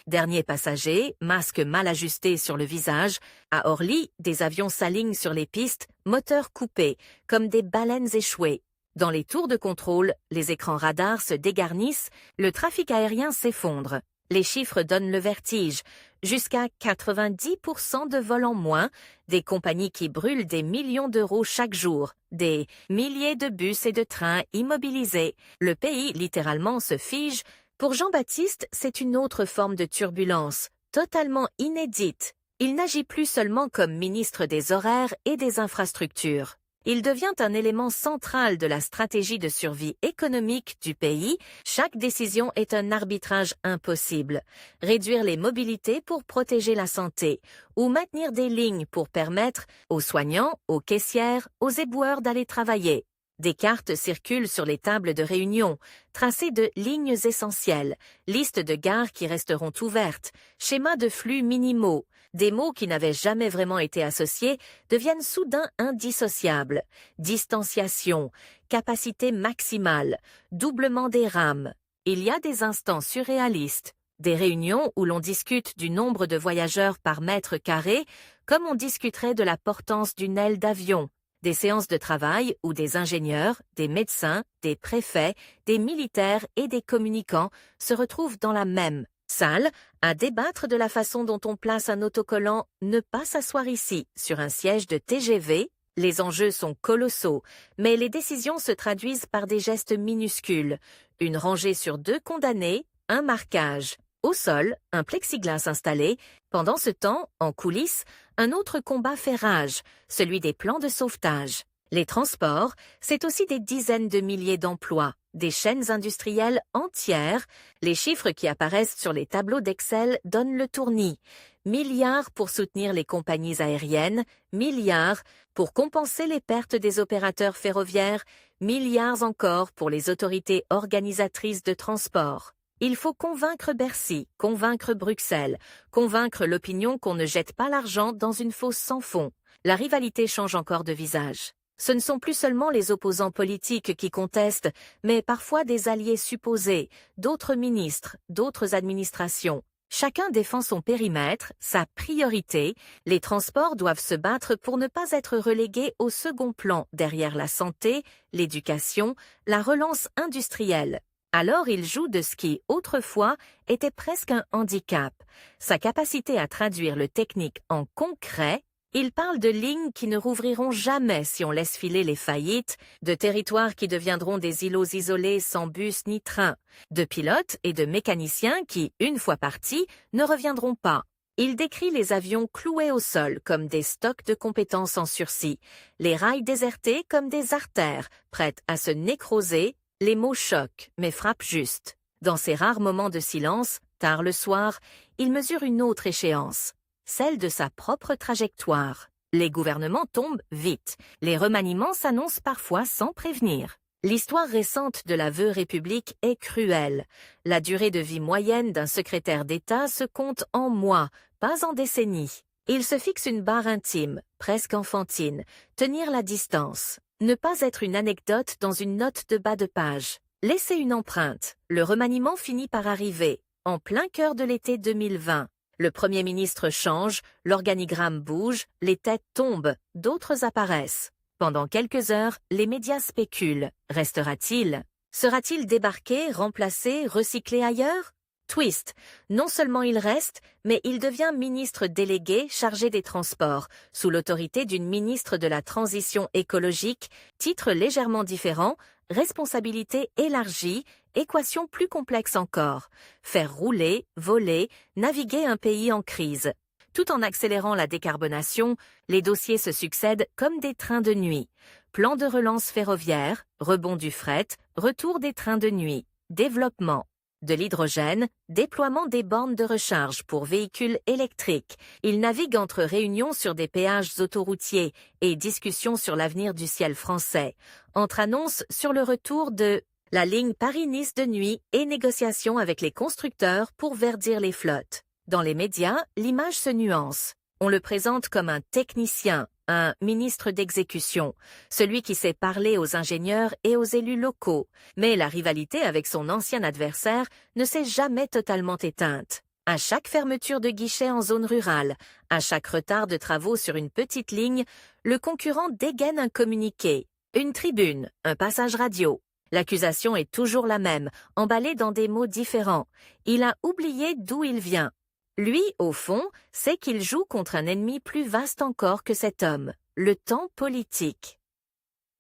derniers passagers, masques mal ajustés sur le visage. À Orly, des avions s'alignent sur les pistes, moteurs coupés, comme des baleines échouées. Dans les tours de contrôle, les écrans radars se dégarnissent, le trafic aérien s'effondre. Les chiffres donnent le vertige. Jusqu'à 90% de vols en moins, des compagnies qui brûlent des millions d'euros chaque jour, des milliers de bus et de trains immobilisés. Le pays littéralement se fige. Pour Jean-Baptiste, c'est une autre forme de turbulence, totalement inédite. Il n'agit plus seulement comme ministre des Horaires et des Infrastructures. Il devient un élément central de la stratégie de survie économique du pays. Chaque décision est un arbitrage impossible. Réduire les mobilités pour protéger la santé, ou maintenir des lignes pour permettre aux soignants, aux caissières, aux éboueurs d'aller travailler. Des cartes circulent sur les tables de réunion, tracés de lignes essentielles, listes de gares qui resteront ouvertes, schémas de flux minimaux. Des mots qui n'avaient jamais vraiment été associés deviennent soudain indissociables. Distanciation, capacité maximale, doublement des rames. Il y a des instants surréalistes, des réunions où l'on discute du nombre de voyageurs par mètre carré, comme on discuterait de la portance d'une aile d'avion. Des séances de travail où des ingénieurs, des médecins, des préfets, des militaires et des communicants se retrouvent dans la même salle à débattre de la façon dont on place un autocollant « Ne pas s'asseoir ici » sur un siège de TGV. Les enjeux sont colossaux, mais les décisions se traduisent par des gestes minuscules. Une rangée sur 2 condamnés, un marquage. Au sol, un plexiglas installé. Pendant ce temps, en coulisses, un autre combat fait rage, celui des plans de sauvetage. Les transports, c'est aussi des dizaines de milliers d'emplois, des chaînes industrielles entières. Les chiffres qui apparaissent sur les tableaux d'Excel donnent le tournis. Milliards pour soutenir les compagnies aériennes, milliards pour compenser les pertes des opérateurs ferroviaires, milliards encore pour les autorités organisatrices de transport. Il faut convaincre Bercy, convaincre Bruxelles, convaincre l'opinion qu'on ne jette pas l'argent dans une fosse sans fond. La rivalité change encore de visage. Ce ne sont plus seulement les opposants politiques qui contestent, mais parfois des alliés supposés, d'autres ministres, d'autres administrations. Chacun défend son périmètre, sa priorité. Les transports doivent se battre pour ne pas être relégués au second plan derrière la santé, l'éducation, la relance industrielle. Alors il joue de ce qui, autrefois, était presque un handicap, sa capacité à traduire le technique en concret. Il parle de lignes qui ne rouvriront jamais si on laisse filer les faillites, de territoires qui deviendront des îlots isolés sans bus ni train, de pilotes et de mécaniciens qui, une fois partis, ne reviendront pas. Il décrit les avions cloués au sol comme des stocks de compétences en sursis, les rails désertés comme des artères, prêtes à se nécroser. Les mots choquent, mais frappent juste. Dans ces rares moments de silence, tard le soir, il mesure une autre échéance, celle de sa propre trajectoire. Les gouvernements tombent vite, les remaniements s'annoncent parfois sans prévenir. L'histoire récente de la veuve République est cruelle. La durée de vie moyenne d'un secrétaire d'État se compte en mois, pas en décennies. Il se fixe une barre intime, presque enfantine, tenir la distance, ne pas être une anecdote dans une note de bas de page. Laisser une empreinte. Le remaniement finit par arriver, en plein cœur de l'été 2020. Le Premier ministre change, l'organigramme bouge, les têtes tombent, d'autres apparaissent. Pendant quelques heures, les médias spéculent. Restera-t-il? Sera-t-il débarqué, remplacé, recyclé ailleurs? Twist. Non seulement il reste, mais il devient ministre délégué chargé des Transports, sous l'autorité d'une ministre de la Transition écologique, titre légèrement différent, responsabilité élargie, équation plus complexe encore. Faire rouler, voler, naviguer un pays en crise. Tout en accélérant la décarbonation, les dossiers se succèdent comme des trains de nuit. Plan de relance ferroviaire, rebond du fret, retour des trains de nuit, développement de l'hydrogène, déploiement des bornes de recharge pour véhicules électriques. Il navigue entre réunions sur des péages autoroutiers et discussions sur l'avenir du ciel français, entre annonces sur le retour de la ligne Paris-Nice de nuit et négociations avec les constructeurs pour verdir les flottes. Dans les médias, l'image se nuance. On le présente comme un technicien, un ministre d'exécution, celui qui sait parler aux ingénieurs et aux élus locaux. Mais la rivalité avec son ancien adversaire ne s'est jamais totalement éteinte. À chaque fermeture de guichet en zone rurale, à chaque retard de travaux sur une petite ligne, le concurrent dégaine un communiqué, une tribune, un passage radio. L'accusation est toujours la même, emballée dans des mots différents. Il a oublié d'où il vient. Lui, au fond, sait qu'il joue contre un ennemi plus vaste encore que cet homme, le temps politique.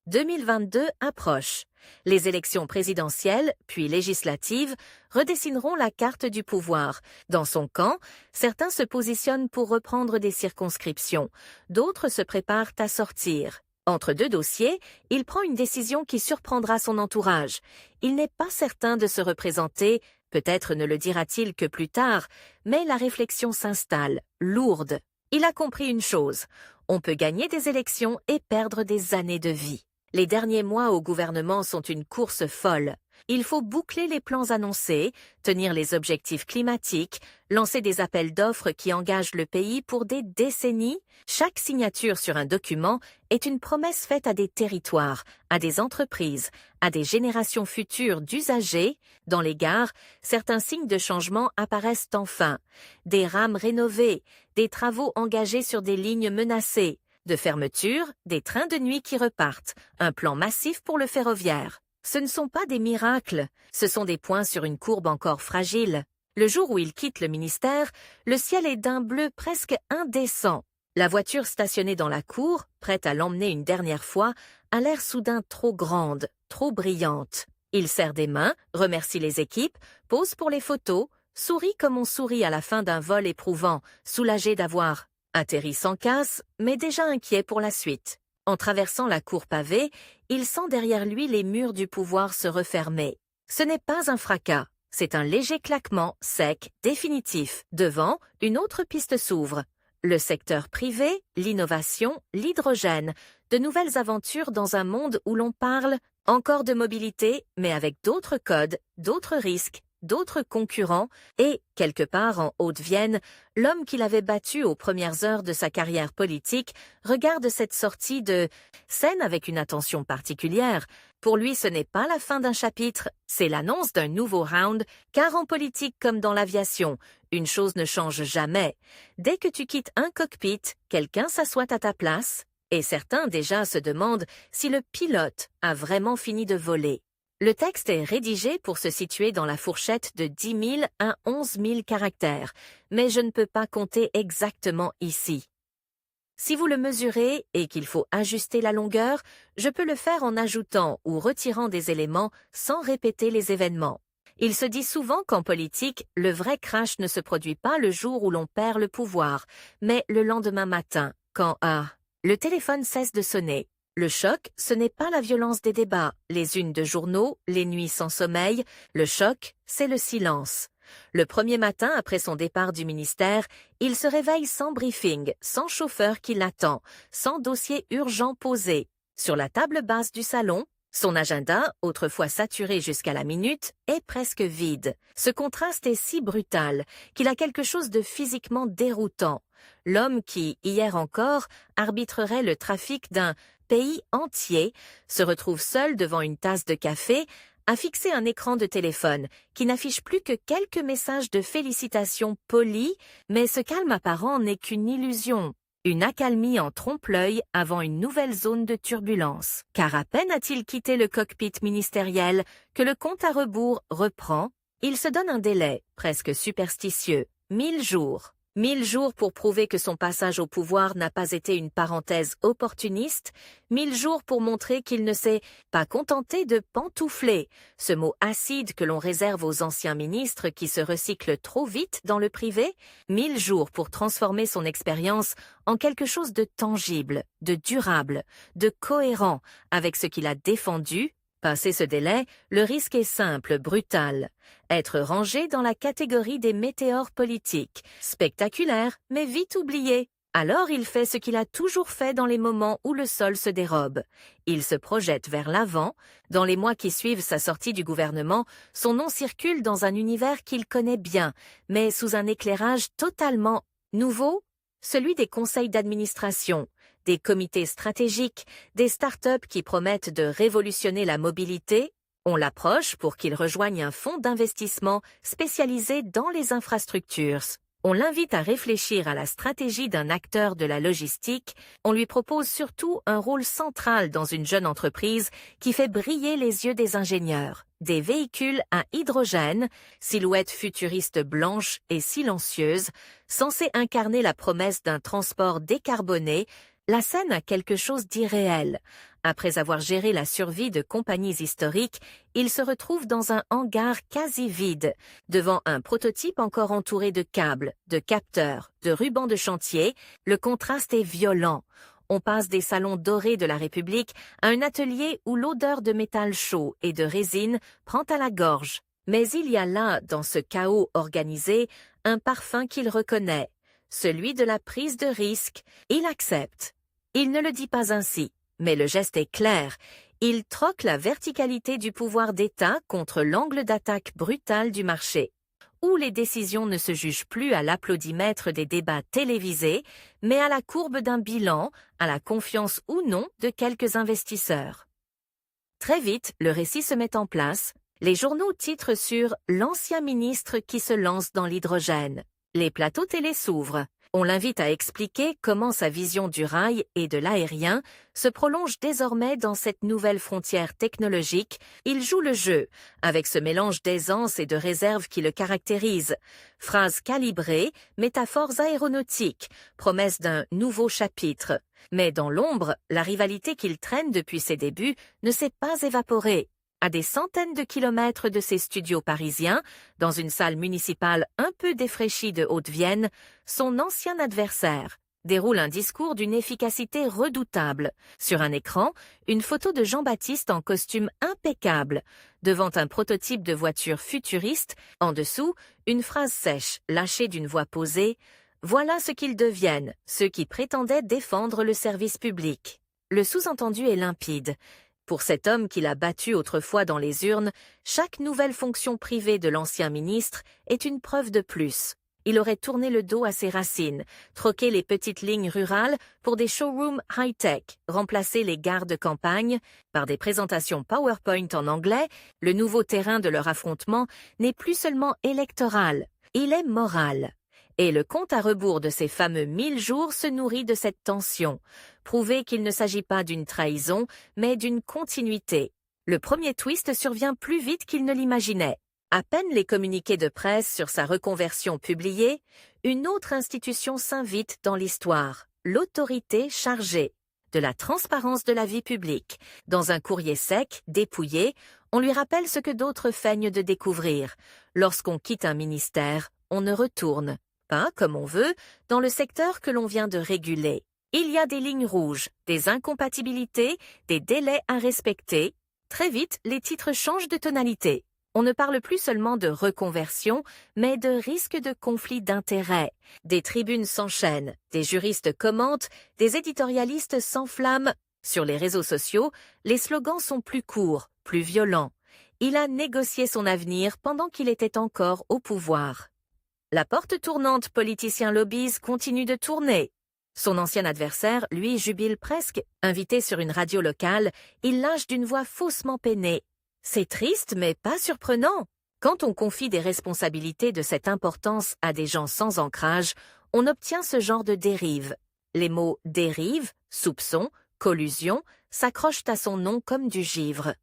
2022 approche. Les élections présidentielles, puis législatives, redessineront la carte du pouvoir. Dans son camp, certains se positionnent pour reprendre des circonscriptions, d'autres se préparent à sortir. Entre deux dossiers, il prend une décision qui surprendra son entourage. Il n'est pas certain de se représenter, peut-être ne le dira-t-il que plus tard, mais la réflexion s'installe, lourde. Il a compris une chose, on peut gagner des élections et perdre des années de vie. Les derniers mois au gouvernement sont une course folle. Il faut boucler les plans annoncés, tenir les objectifs climatiques, lancer des appels d'offres qui engagent le pays pour des décennies. Chaque signature sur un document est une promesse faite à des territoires, à des entreprises, à des générations futures d'usagers. Dans les gares, certains signes de changement apparaissent enfin. Des rames rénovées, des travaux engagés sur des lignes menacées, de fermeture, des trains de nuit qui repartent, un plan massif pour le ferroviaire. Ce ne sont pas des miracles, ce sont des points sur une courbe encore fragile. Le jour où il quitte le ministère, le ciel est d'un bleu presque indécent. La voiture stationnée dans la cour, prête à l'emmener une dernière fois, a l'air soudain trop grande, trop brillante. Il serre des mains, remercie les équipes, pose pour les photos, sourit comme on sourit à la fin d'un vol éprouvant, soulagé d'avoir atterri sans casse, mais déjà inquiet pour la suite. En traversant la cour pavée, il sent derrière lui les murs du pouvoir se refermer. Ce n'est pas un fracas, c'est un léger claquement, sec, définitif. Devant, une autre piste s'ouvre. Le secteur privé, l'innovation, l'hydrogène, de nouvelles aventures dans un monde où l'on parle encore de mobilité, mais avec d'autres codes, d'autres risques, d'autres concurrents, et, quelque part en Haute-Vienne, l'homme qu'il avait battu aux premières heures de sa carrière politique regarde cette sortie de scène avec une attention particulière. Pour lui, ce n'est pas la fin d'un chapitre, c'est l'annonce d'un nouveau round, car en politique comme dans l'aviation, une chose ne change jamais. Dès que tu quittes un cockpit, quelqu'un s'assoit à ta place, et certains déjà se demandent si le pilote a vraiment fini de voler. Le texte est rédigé pour se situer dans la fourchette de 10 000 à 11 000 caractères, mais je ne peux pas compter exactement ici. Si vous le mesurez et qu'il faut ajuster la longueur, je peux le faire en ajoutant ou retirant des éléments sans répéter les événements. Il se dit souvent qu'en politique, le vrai crash ne se produit pas le jour où l'on perd le pouvoir, mais le lendemain matin, quand le téléphone cesse de sonner. Le choc, ce n'est pas la violence des débats, les unes de journaux, les nuits sans sommeil. Le choc, c'est le silence. Le premier matin après son départ du ministère, il se réveille sans briefing, sans chauffeur qui l'attend, sans dossier urgent posé. Sur la table basse du salon, son agenda, autrefois saturé jusqu'à la minute, est presque vide. Ce contraste est si brutal qu'il a quelque chose de physiquement déroutant. L'homme qui, hier encore, arbitrerait le trafic d'un pays entier, se retrouve seul devant une tasse de café, a fixé un écran de téléphone qui n'affiche plus que quelques messages de félicitations polis, mais ce calme apparent n'est qu'une illusion. Une accalmie en trompe-l'œil avant une nouvelle zone de turbulence. Car à peine a-t-il quitté le cockpit ministériel que le compte à rebours reprend, il se donne un délai, presque superstitieux, 1000 jours. 1000 jours pour prouver que son passage au pouvoir n'a pas été une parenthèse opportuniste, 1000 jours pour montrer qu'il ne s'est pas contenté de pantoufler, ce mot acide que l'on réserve aux anciens ministres qui se recyclent trop vite dans le privé, 1000 jours pour transformer son expérience en quelque chose de tangible, de durable, de cohérent avec ce qu'il a défendu. Passé ce délai, le risque est simple, brutal. Être rangé dans la catégorie des météores politiques, spectaculaire, mais vite oublié. Alors il fait ce qu'il a toujours fait dans les moments où le sol se dérobe. Il se projette vers l'avant. Dans les mois qui suivent sa sortie du gouvernement, son nom circule dans un univers qu'il connaît bien, mais sous un éclairage totalement nouveau, celui des conseils d'administration, des comités stratégiques, des startups qui promettent de révolutionner la mobilité. On l'approche pour qu'il rejoigne un fonds d'investissement spécialisé dans les infrastructures. On l'invite à réfléchir à la stratégie d'un acteur de la logistique. On lui propose surtout un rôle central dans une jeune entreprise qui fait briller les yeux des ingénieurs. Des véhicules à hydrogène, silhouette futuriste blanche et silencieuse, censée incarner la promesse d'un transport décarboné. La scène a quelque chose d'irréel. Après avoir géré la survie de compagnies historiques, il se retrouve dans un hangar quasi vide, devant un prototype encore entouré de câbles, de capteurs, de rubans de chantier. Le contraste est violent. On passe des salons dorés de la République à un atelier où l'odeur de métal chaud et de résine prend à la gorge. Mais il y a là, dans ce chaos organisé, un parfum qu'il reconnaît. Celui de la prise de risque. Il accepte. Il ne le dit pas ainsi, mais le geste est clair. Il troque la verticalité du pouvoir d'État contre l'angle d'attaque brutal du marché, où les décisions ne se jugent plus à l'applaudimètre des débats télévisés, mais à la courbe d'un bilan, à la confiance ou non de quelques investisseurs. Très vite, le récit se met en place. Les journaux titrent sur « L'ancien ministre qui se lance dans l'hydrogène ». Les plateaux télé s'ouvrent. On l'invite à expliquer comment sa vision du rail et de l'aérien se prolonge désormais dans cette nouvelle frontière technologique. Il joue le jeu, avec ce mélange d'aisance et de réserve qui le caractérise. Phrases calibrées, métaphores aéronautiques, promesses d'un nouveau chapitre. Mais dans l'ombre, la rivalité qu'il traîne depuis ses débuts ne s'est pas évaporée. À des centaines de kilomètres de ses studios parisiens, dans une salle municipale un peu défraîchie de Haute-Vienne, son ancien adversaire déroule un discours d'une efficacité redoutable. Sur un écran, une photo de Jean-Baptiste en costume impeccable, devant un prototype de voiture futuriste, en dessous, une phrase sèche, lâchée d'une voix posée. Voilà ce qu'ils deviennent, ceux qui prétendaient défendre le service public. Le sous-entendu est limpide. Pour cet homme qu'il a battu autrefois dans les urnes, chaque nouvelle fonction privée de l'ancien ministre est une preuve de plus. Il aurait tourné le dos à ses racines, troqué les petites lignes rurales pour des showrooms high-tech, remplacé les gares de campagne par des présentations PowerPoint en anglais. Le nouveau terrain de leur affrontement n'est plus seulement électoral, il est moral. Et le compte à rebours de ces fameux 1000 jours se nourrit de cette tension. Prouver qu'il ne s'agit pas d'une trahison, mais d'une continuité. Le premier twist survient plus vite qu'il ne l'imaginait. À peine les communiqués de presse sur sa reconversion publiés, une autre institution s'invite dans l'histoire. l'autorité chargée de la transparence de la vie publique. Dans un courrier sec, dépouillé, on lui rappelle ce que d'autres feignent de découvrir. Lorsqu'on quitte un ministère, on ne retourne pas, comme on veut, dans le secteur que l'on vient de réguler. Il y a des lignes rouges, des incompatibilités, des délais à respecter. Très vite, les titres changent de tonalité. On ne parle plus seulement de reconversion, mais de risque de conflit d'intérêts. Des tribunes s'enchaînent, des juristes commentent, des éditorialistes s'enflamment. Sur les réseaux sociaux, les slogans sont plus courts, plus violents. Il a négocié son avenir pendant qu'il était encore au pouvoir. La porte tournante politicien-lobbies continue de tourner. Son ancien adversaire, lui, jubile presque. Invité sur une radio locale, il lâche d'une voix faussement peinée. C'est triste, mais pas surprenant. Quand on confie des responsabilités de cette importance à des gens sans ancrage, on obtient ce genre de dérive. Les mots dérive, soupçon, collusion s'accrochent à son nom comme du givre.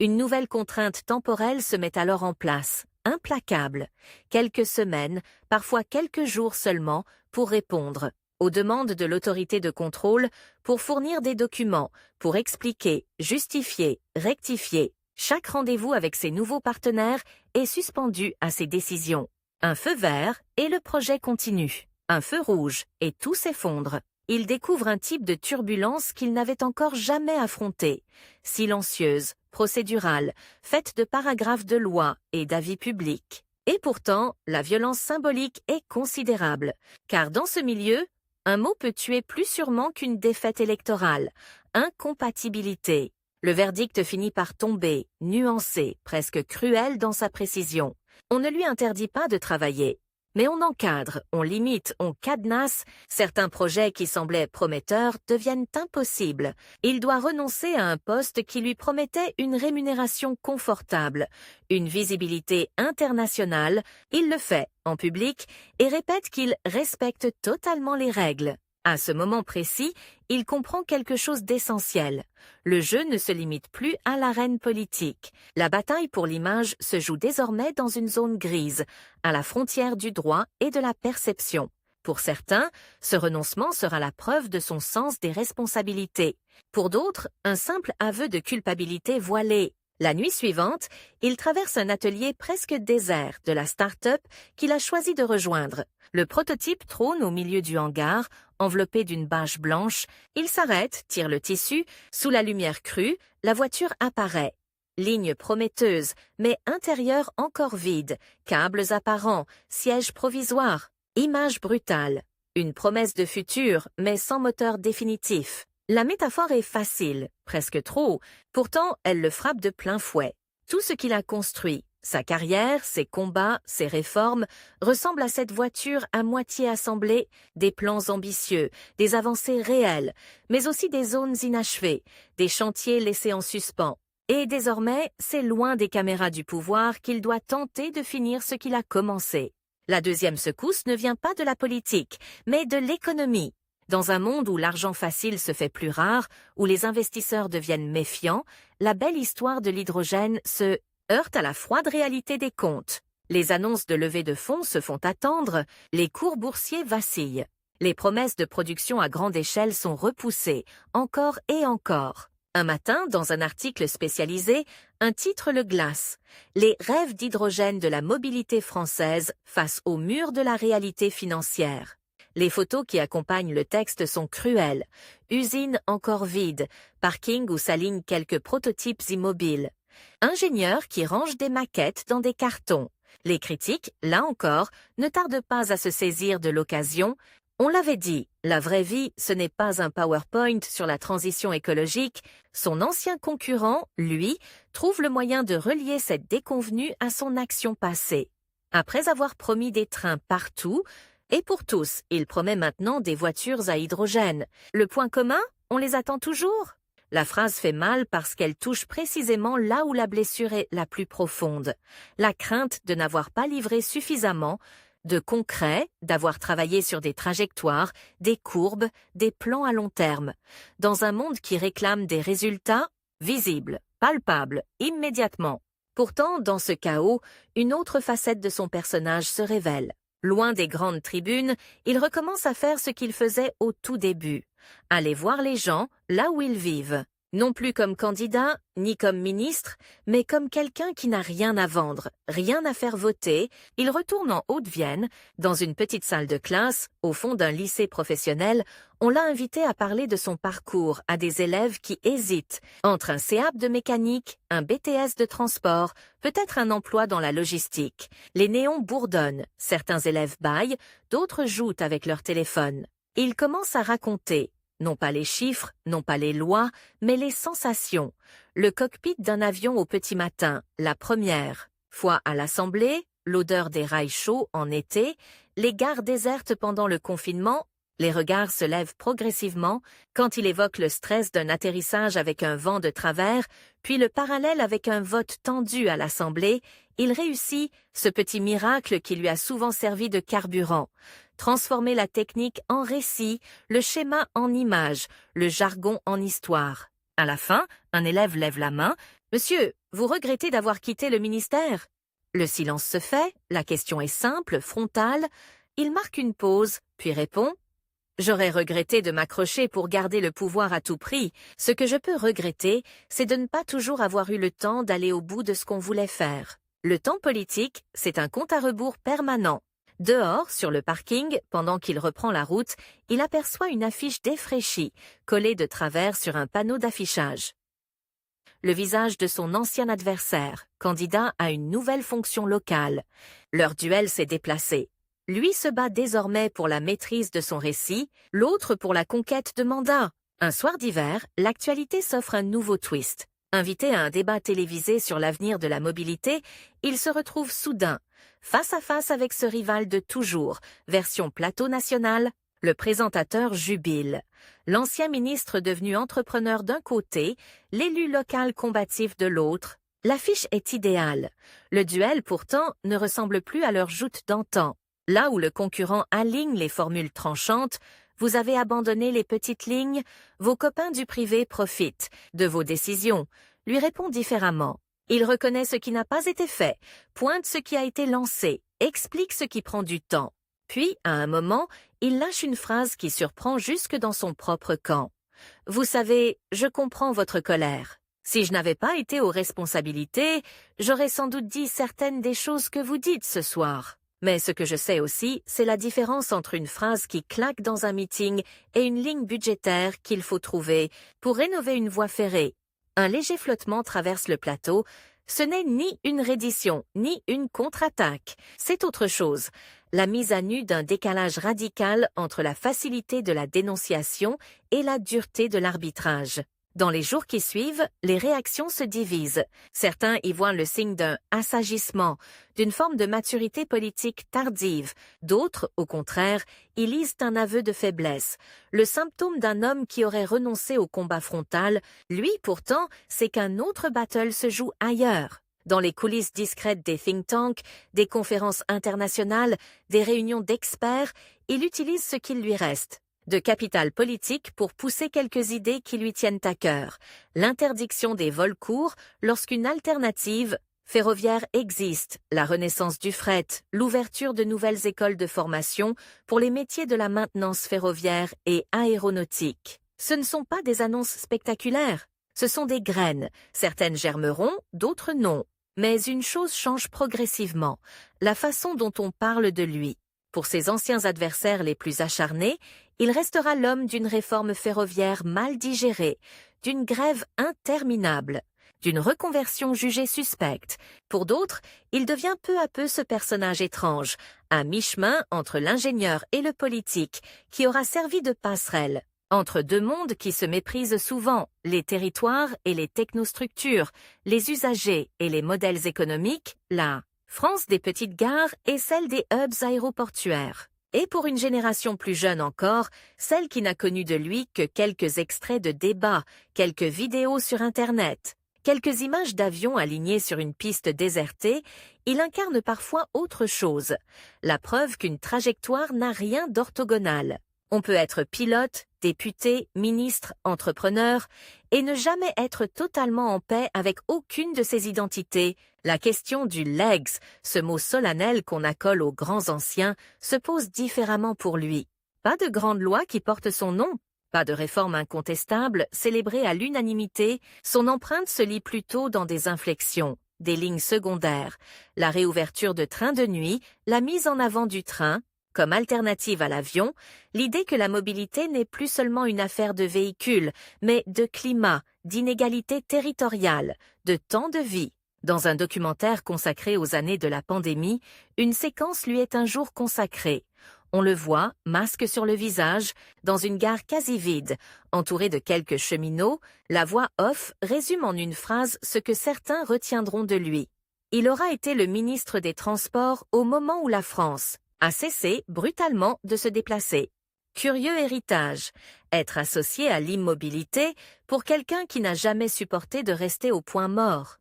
Une nouvelle contrainte temporelle se met alors en place, implacable. Quelques semaines, parfois quelques jours seulement, pour répondre aux demandes de l'autorité de contrôle, pour fournir des documents, pour expliquer, justifier, rectifier. Chaque rendez-vous avec ses nouveaux partenaires est suspendu à ses décisions. Un feu vert et le projet continue. Un feu rouge et tout s'effondre. Il découvre un type de turbulence qu'il n'avait encore jamais affronté. Silencieuse, procédurale, faite de paragraphes de loi et d'avis publics. Et pourtant, la violence symbolique est considérable. Car dans ce milieu, un mot peut tuer plus sûrement qu'une défaite électorale. Incompatibilité. Le verdict finit par tomber, nuancé, presque cruel dans sa précision. On ne lui interdit pas de travailler. Mais on encadre, on limite, on cadenasse. Certains projets qui semblaient prometteurs deviennent impossibles. Il doit renoncer à un poste qui lui promettait une rémunération confortable, une visibilité internationale. Il le fait, en public, et répète qu'il respecte totalement les règles. À ce moment précis, il comprend quelque chose d'essentiel. Le jeu ne se limite plus à l'arène politique. La bataille pour l'image se joue désormais dans une zone grise, à la frontière du droit et de la perception. Pour certains, ce renoncement sera la preuve de son sens des responsabilités. Pour d'autres, un simple aveu de culpabilité voilée. La nuit suivante, il traverse un atelier presque désert de la start-up qu'il a choisi de rejoindre. Le prototype trône au milieu du hangar, enveloppé d'une bâche blanche. Il s'arrête, tire le tissu. Sous la lumière crue, la voiture apparaît. Ligne prometteuse, mais intérieur encore vide. Câbles apparents, siège provisoire. Image brutale. Une promesse de futur, mais sans moteur définitif. La métaphore est facile, presque trop. Pourtant, elle le frappe de plein fouet. Tout ce qu'il a construit, sa carrière, ses combats, ses réformes, ressemble à cette voiture à moitié assemblée, des plans ambitieux, des avancées réelles, mais aussi des zones inachevées, des chantiers laissés en suspens. Et désormais, c'est loin des caméras du pouvoir qu'il doit tenter de finir ce qu'il a commencé. La deuxième secousse ne vient pas de la politique, mais de l'économie. Dans un monde où l'argent facile se fait plus rare, où les investisseurs deviennent méfiants, la belle histoire de l'hydrogène se heurte à la froide réalité des comptes. Les annonces de levée de fonds se font attendre, les cours boursiers vacillent. Les promesses de production à grande échelle sont repoussées, encore et encore. Un matin, dans un article spécialisé, un titre le glace. Les rêves d'hydrogène de la mobilité française face au mur de la réalité financière. Les photos qui accompagnent le texte sont cruelles. Usine encore vide, parking où s'alignent quelques prototypes immobiles. Ingénieurs qui rangent des maquettes dans des cartons. Les critiques, là encore, ne tardent pas à se saisir de l'occasion. On l'avait dit, la vraie vie, ce n'est pas un PowerPoint sur la transition écologique. Son ancien concurrent, lui, trouve le moyen de relier cette déconvenue à son action passée. Après avoir promis des trains partout, et pour tous, il promet maintenant des voitures à hydrogène. Le point commun, on les attend toujours. La phrase fait mal parce qu'elle touche précisément là où la blessure est la plus profonde. La crainte de n'avoir pas livré suffisamment de concret, d'avoir travaillé sur des trajectoires, des courbes, des plans à long terme. Dans un monde qui réclame des résultats visibles, palpables, immédiatement. Pourtant, dans ce chaos, une autre facette de son personnage se révèle. Loin des grandes tribunes, il recommence à faire ce qu'il faisait au tout début. Aller voir les gens là où ils vivent. Non plus comme candidat, ni comme ministre, mais comme quelqu'un qui n'a rien à vendre, rien à faire voter, il retourne en Haute-Vienne, dans une petite salle de classe, au fond d'un lycée professionnel. On l'a invité à parler de son parcours à des élèves qui hésitent entre un CAP de mécanique, un BTS de transport, peut-être un emploi dans la logistique. Les néons bourdonnent, certains élèves bâillent, d'autres jouent avec leur téléphone. Il commence à raconter. Non pas les chiffres, non pas les lois, mais les sensations. Le cockpit d'un avion au petit matin, la première fois à l'Assemblée, l'odeur des rails chauds en été, les gares désertes pendant le confinement, les regards se lèvent progressivement quand il évoque le stress d'un atterrissage avec un vent de travers, puis le parallèle avec un vote tendu à l'Assemblée. Il réussit ce petit miracle qui lui a souvent servi de carburant. Transformer la technique en récit, le schéma en image, le jargon en histoire. À la fin, un élève lève la main. « Monsieur, vous regrettez d'avoir quitté le ministère ?» Le silence se fait, la question est simple, frontale. Il marque une pause, puis répond « J'aurais regretté de m'accrocher pour garder le pouvoir à tout prix. Ce que je peux regretter, c'est de ne pas toujours avoir eu le temps d'aller au bout de ce qu'on voulait faire. Le temps politique, c'est un compte à rebours permanent. » Dehors, sur le parking, pendant qu'il reprend la route, il aperçoit une affiche défraîchie, collée de travers sur un panneau d'affichage. Le visage de son ancien adversaire, candidat à une nouvelle fonction locale. Leur duel s'est déplacé. Lui se bat désormais pour la maîtrise de son récit, l'autre pour la conquête de mandat. Un soir d'hiver, l'actualité s'offre un nouveau twist. Invité à un débat télévisé sur l'avenir de la mobilité, il se retrouve soudain, face à face avec ce rival de toujours, version plateau national. Le présentateur jubile. L'ancien ministre devenu entrepreneur d'un côté, l'élu local combatif de l'autre. L'affiche est idéale. Le duel, pourtant, ne ressemble plus à leur joute d'antan. Là où le concurrent aligne les formules tranchantes, vous avez abandonné les petites lignes, vos copains du privé profitent de vos décisions, lui répond différemment. Il reconnaît ce qui n'a pas été fait, pointe ce qui a été lancé, explique ce qui prend du temps. Puis, à un moment, il lâche une phrase qui surprend jusque dans son propre camp. « Vous savez, je comprends votre colère. Si je n'avais pas été aux responsabilités, j'aurais sans doute dit certaines des choses que vous dites ce soir. Mais ce que je sais aussi, c'est la différence entre une phrase qui claque dans un meeting et une ligne budgétaire qu'il faut trouver pour rénover une voie ferrée. » Un léger flottement traverse le plateau. Ce n'est ni une reddition, ni une contre-attaque. C'est autre chose. La mise à nu d'un décalage radical entre la facilité de la dénonciation et la dureté de l'arbitrage. Dans les jours qui suivent, les réactions se divisent. Certains y voient le signe d'un assagissement, d'une forme de maturité politique tardive. D'autres, au contraire, y lisent un aveu de faiblesse, le symptôme d'un homme qui aurait renoncé au combat frontal. Lui, pourtant, c'est qu'un autre battle se joue ailleurs. Dans les coulisses discrètes des think tanks, des conférences internationales, des réunions d'experts, il utilise ce qu'il lui reste de capital politique pour pousser quelques idées qui lui tiennent à cœur. L'interdiction des vols courts lorsqu'une alternative ferroviaire existe, la renaissance du fret, l'ouverture de nouvelles écoles de formation pour les métiers de la maintenance ferroviaire et aéronautique. Ce ne sont pas des annonces spectaculaires, ce sont des graines. Certaines germeront, d'autres non. Mais une chose change progressivement, la façon dont on parle de lui. Pour ses anciens adversaires les plus acharnés, il restera l'homme d'une réforme ferroviaire mal digérée, d'une grève interminable, d'une reconversion jugée suspecte. Pour d'autres, il devient peu à peu ce personnage étrange, à mi-chemin entre l'ingénieur et le politique, qui aura servi de passerelle entre deux mondes qui se méprisent souvent, les territoires et les technostructures, les usagers et les modèles économiques, la France des petites gares et celle des hubs aéroportuaires. Et pour une génération plus jeune encore, celle qui n'a connu de lui que quelques extraits de débats, quelques vidéos sur Internet, quelques images d'avions alignés sur une piste désertée, il incarne parfois autre chose, la preuve qu'une trajectoire n'a rien d'orthogonal. On peut être pilote, député, ministre, entrepreneur, et ne jamais être totalement en paix avec aucune de ces identités. La question du legs, ce mot solennel qu'on accole aux grands anciens, se pose différemment pour lui. Pas de grande loi qui porte son nom, pas de réforme incontestable, célébrée à l'unanimité, son empreinte se lit plutôt dans des inflexions, des lignes secondaires, la réouverture de trains de nuit, la mise en avant du train, comme alternative à l'avion, l'idée que la mobilité n'est plus seulement une affaire de véhicules, mais de climat, d'inégalité territoriale, de temps de vie. Dans un documentaire consacré aux années de la pandémie, une séquence lui est un jour consacrée. On le voit, masque sur le visage, dans une gare quasi vide, entouré de quelques cheminots, la voix off résume en une phrase ce que certains retiendront de lui. Il aura été le ministre des Transports au moment où la France a cessé brutalement de se déplacer. Curieux héritage, être associé à l'immobilité pour quelqu'un qui n'a jamais supporté de rester au point mort.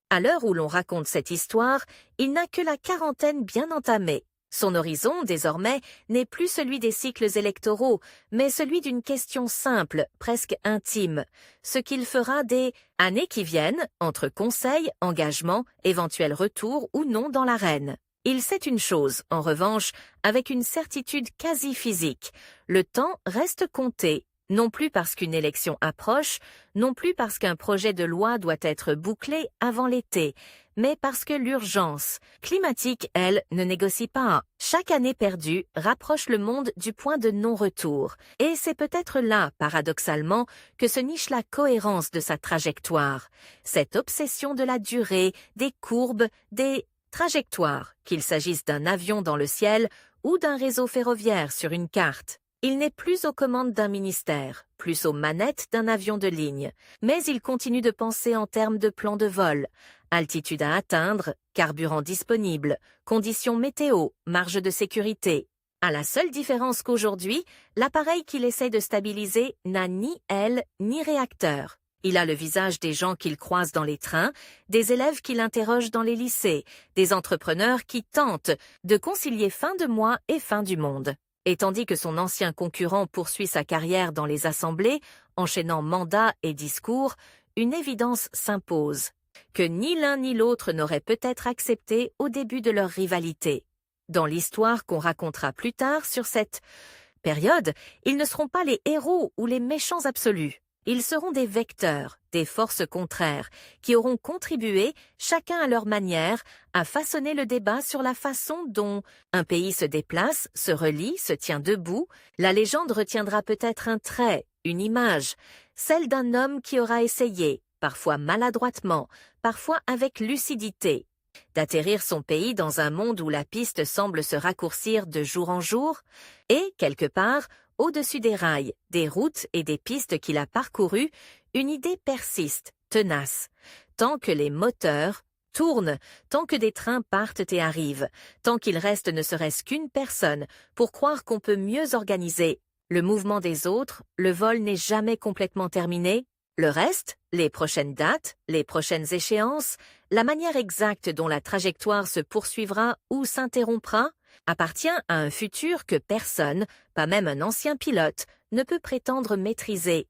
À l'heure où l'on raconte cette histoire, il n'a que la quarantaine bien entamée. Son horizon, désormais, n'est plus celui des cycles électoraux, mais celui d'une question simple, presque intime. Ce qu'il fera des années qui viennent, entre conseils, engagements, éventuel retour ou non dans l'arène. Il sait une chose, en revanche, avec une certitude quasi physique. Le temps reste compté, non plus parce qu'une élection approche, non plus parce qu'un projet de loi doit être bouclé avant l'été, mais parce que l'urgence climatique, elle, ne négocie pas. Chaque année perdue rapproche le monde du point de non-retour. Et c'est peut-être là, paradoxalement, que se niche la cohérence de sa trajectoire. Cette obsession de la durée, des courbes, des trajectoires, qu'il s'agisse d'un avion dans le ciel ou d'un réseau ferroviaire sur une carte. Il n'est plus aux commandes d'un ministère, plus aux manettes d'un avion de ligne, mais il continue de penser en termes de plan de vol, altitude à atteindre, carburant disponible, conditions météo, marge de sécurité. À la seule différence qu'aujourd'hui, l'appareil qu'il essaie de stabiliser n'a ni aile ni réacteur. Il a le visage des gens qu'il croise dans les trains, des élèves qu'il interroge dans les lycées, des entrepreneurs qui tentent de concilier fin de mois et fin du monde. Et tandis que son ancien concurrent poursuit sa carrière dans les assemblées, enchaînant mandats et discours, une évidence s'impose, que ni l'un ni l'autre n'auraient peut-être accepté au début de leur rivalité. Dans l'histoire qu'on racontera plus tard sur cette période, ils ne seront pas les héros ou les méchants absolus. Ils seront des vecteurs, des forces contraires, qui auront contribué, chacun à leur manière, à façonner le débat sur la façon dont un pays se déplace, se relie, se tient debout. La légende retiendra peut-être un trait, une image, celle d'un homme qui aura essayé, parfois maladroitement, parfois avec lucidité, d'atterrir son pays dans un monde où la piste semble se raccourcir de jour en jour, et, quelque part, au-dessus des rails, des routes et des pistes qu'il a parcourues, une idée persiste, tenace. Tant que les moteurs tournent, tant que des trains partent et arrivent, tant qu'il reste ne serait-ce qu'une personne pour croire qu'on peut mieux organiser le mouvement des autres, le vol n'est jamais complètement terminé. Le reste, les prochaines dates, les prochaines échéances, la manière exacte dont la trajectoire se poursuivra ou s'interrompra, appartient à un futur que personne, pas même un ancien pilote, ne peut prétendre maîtriser.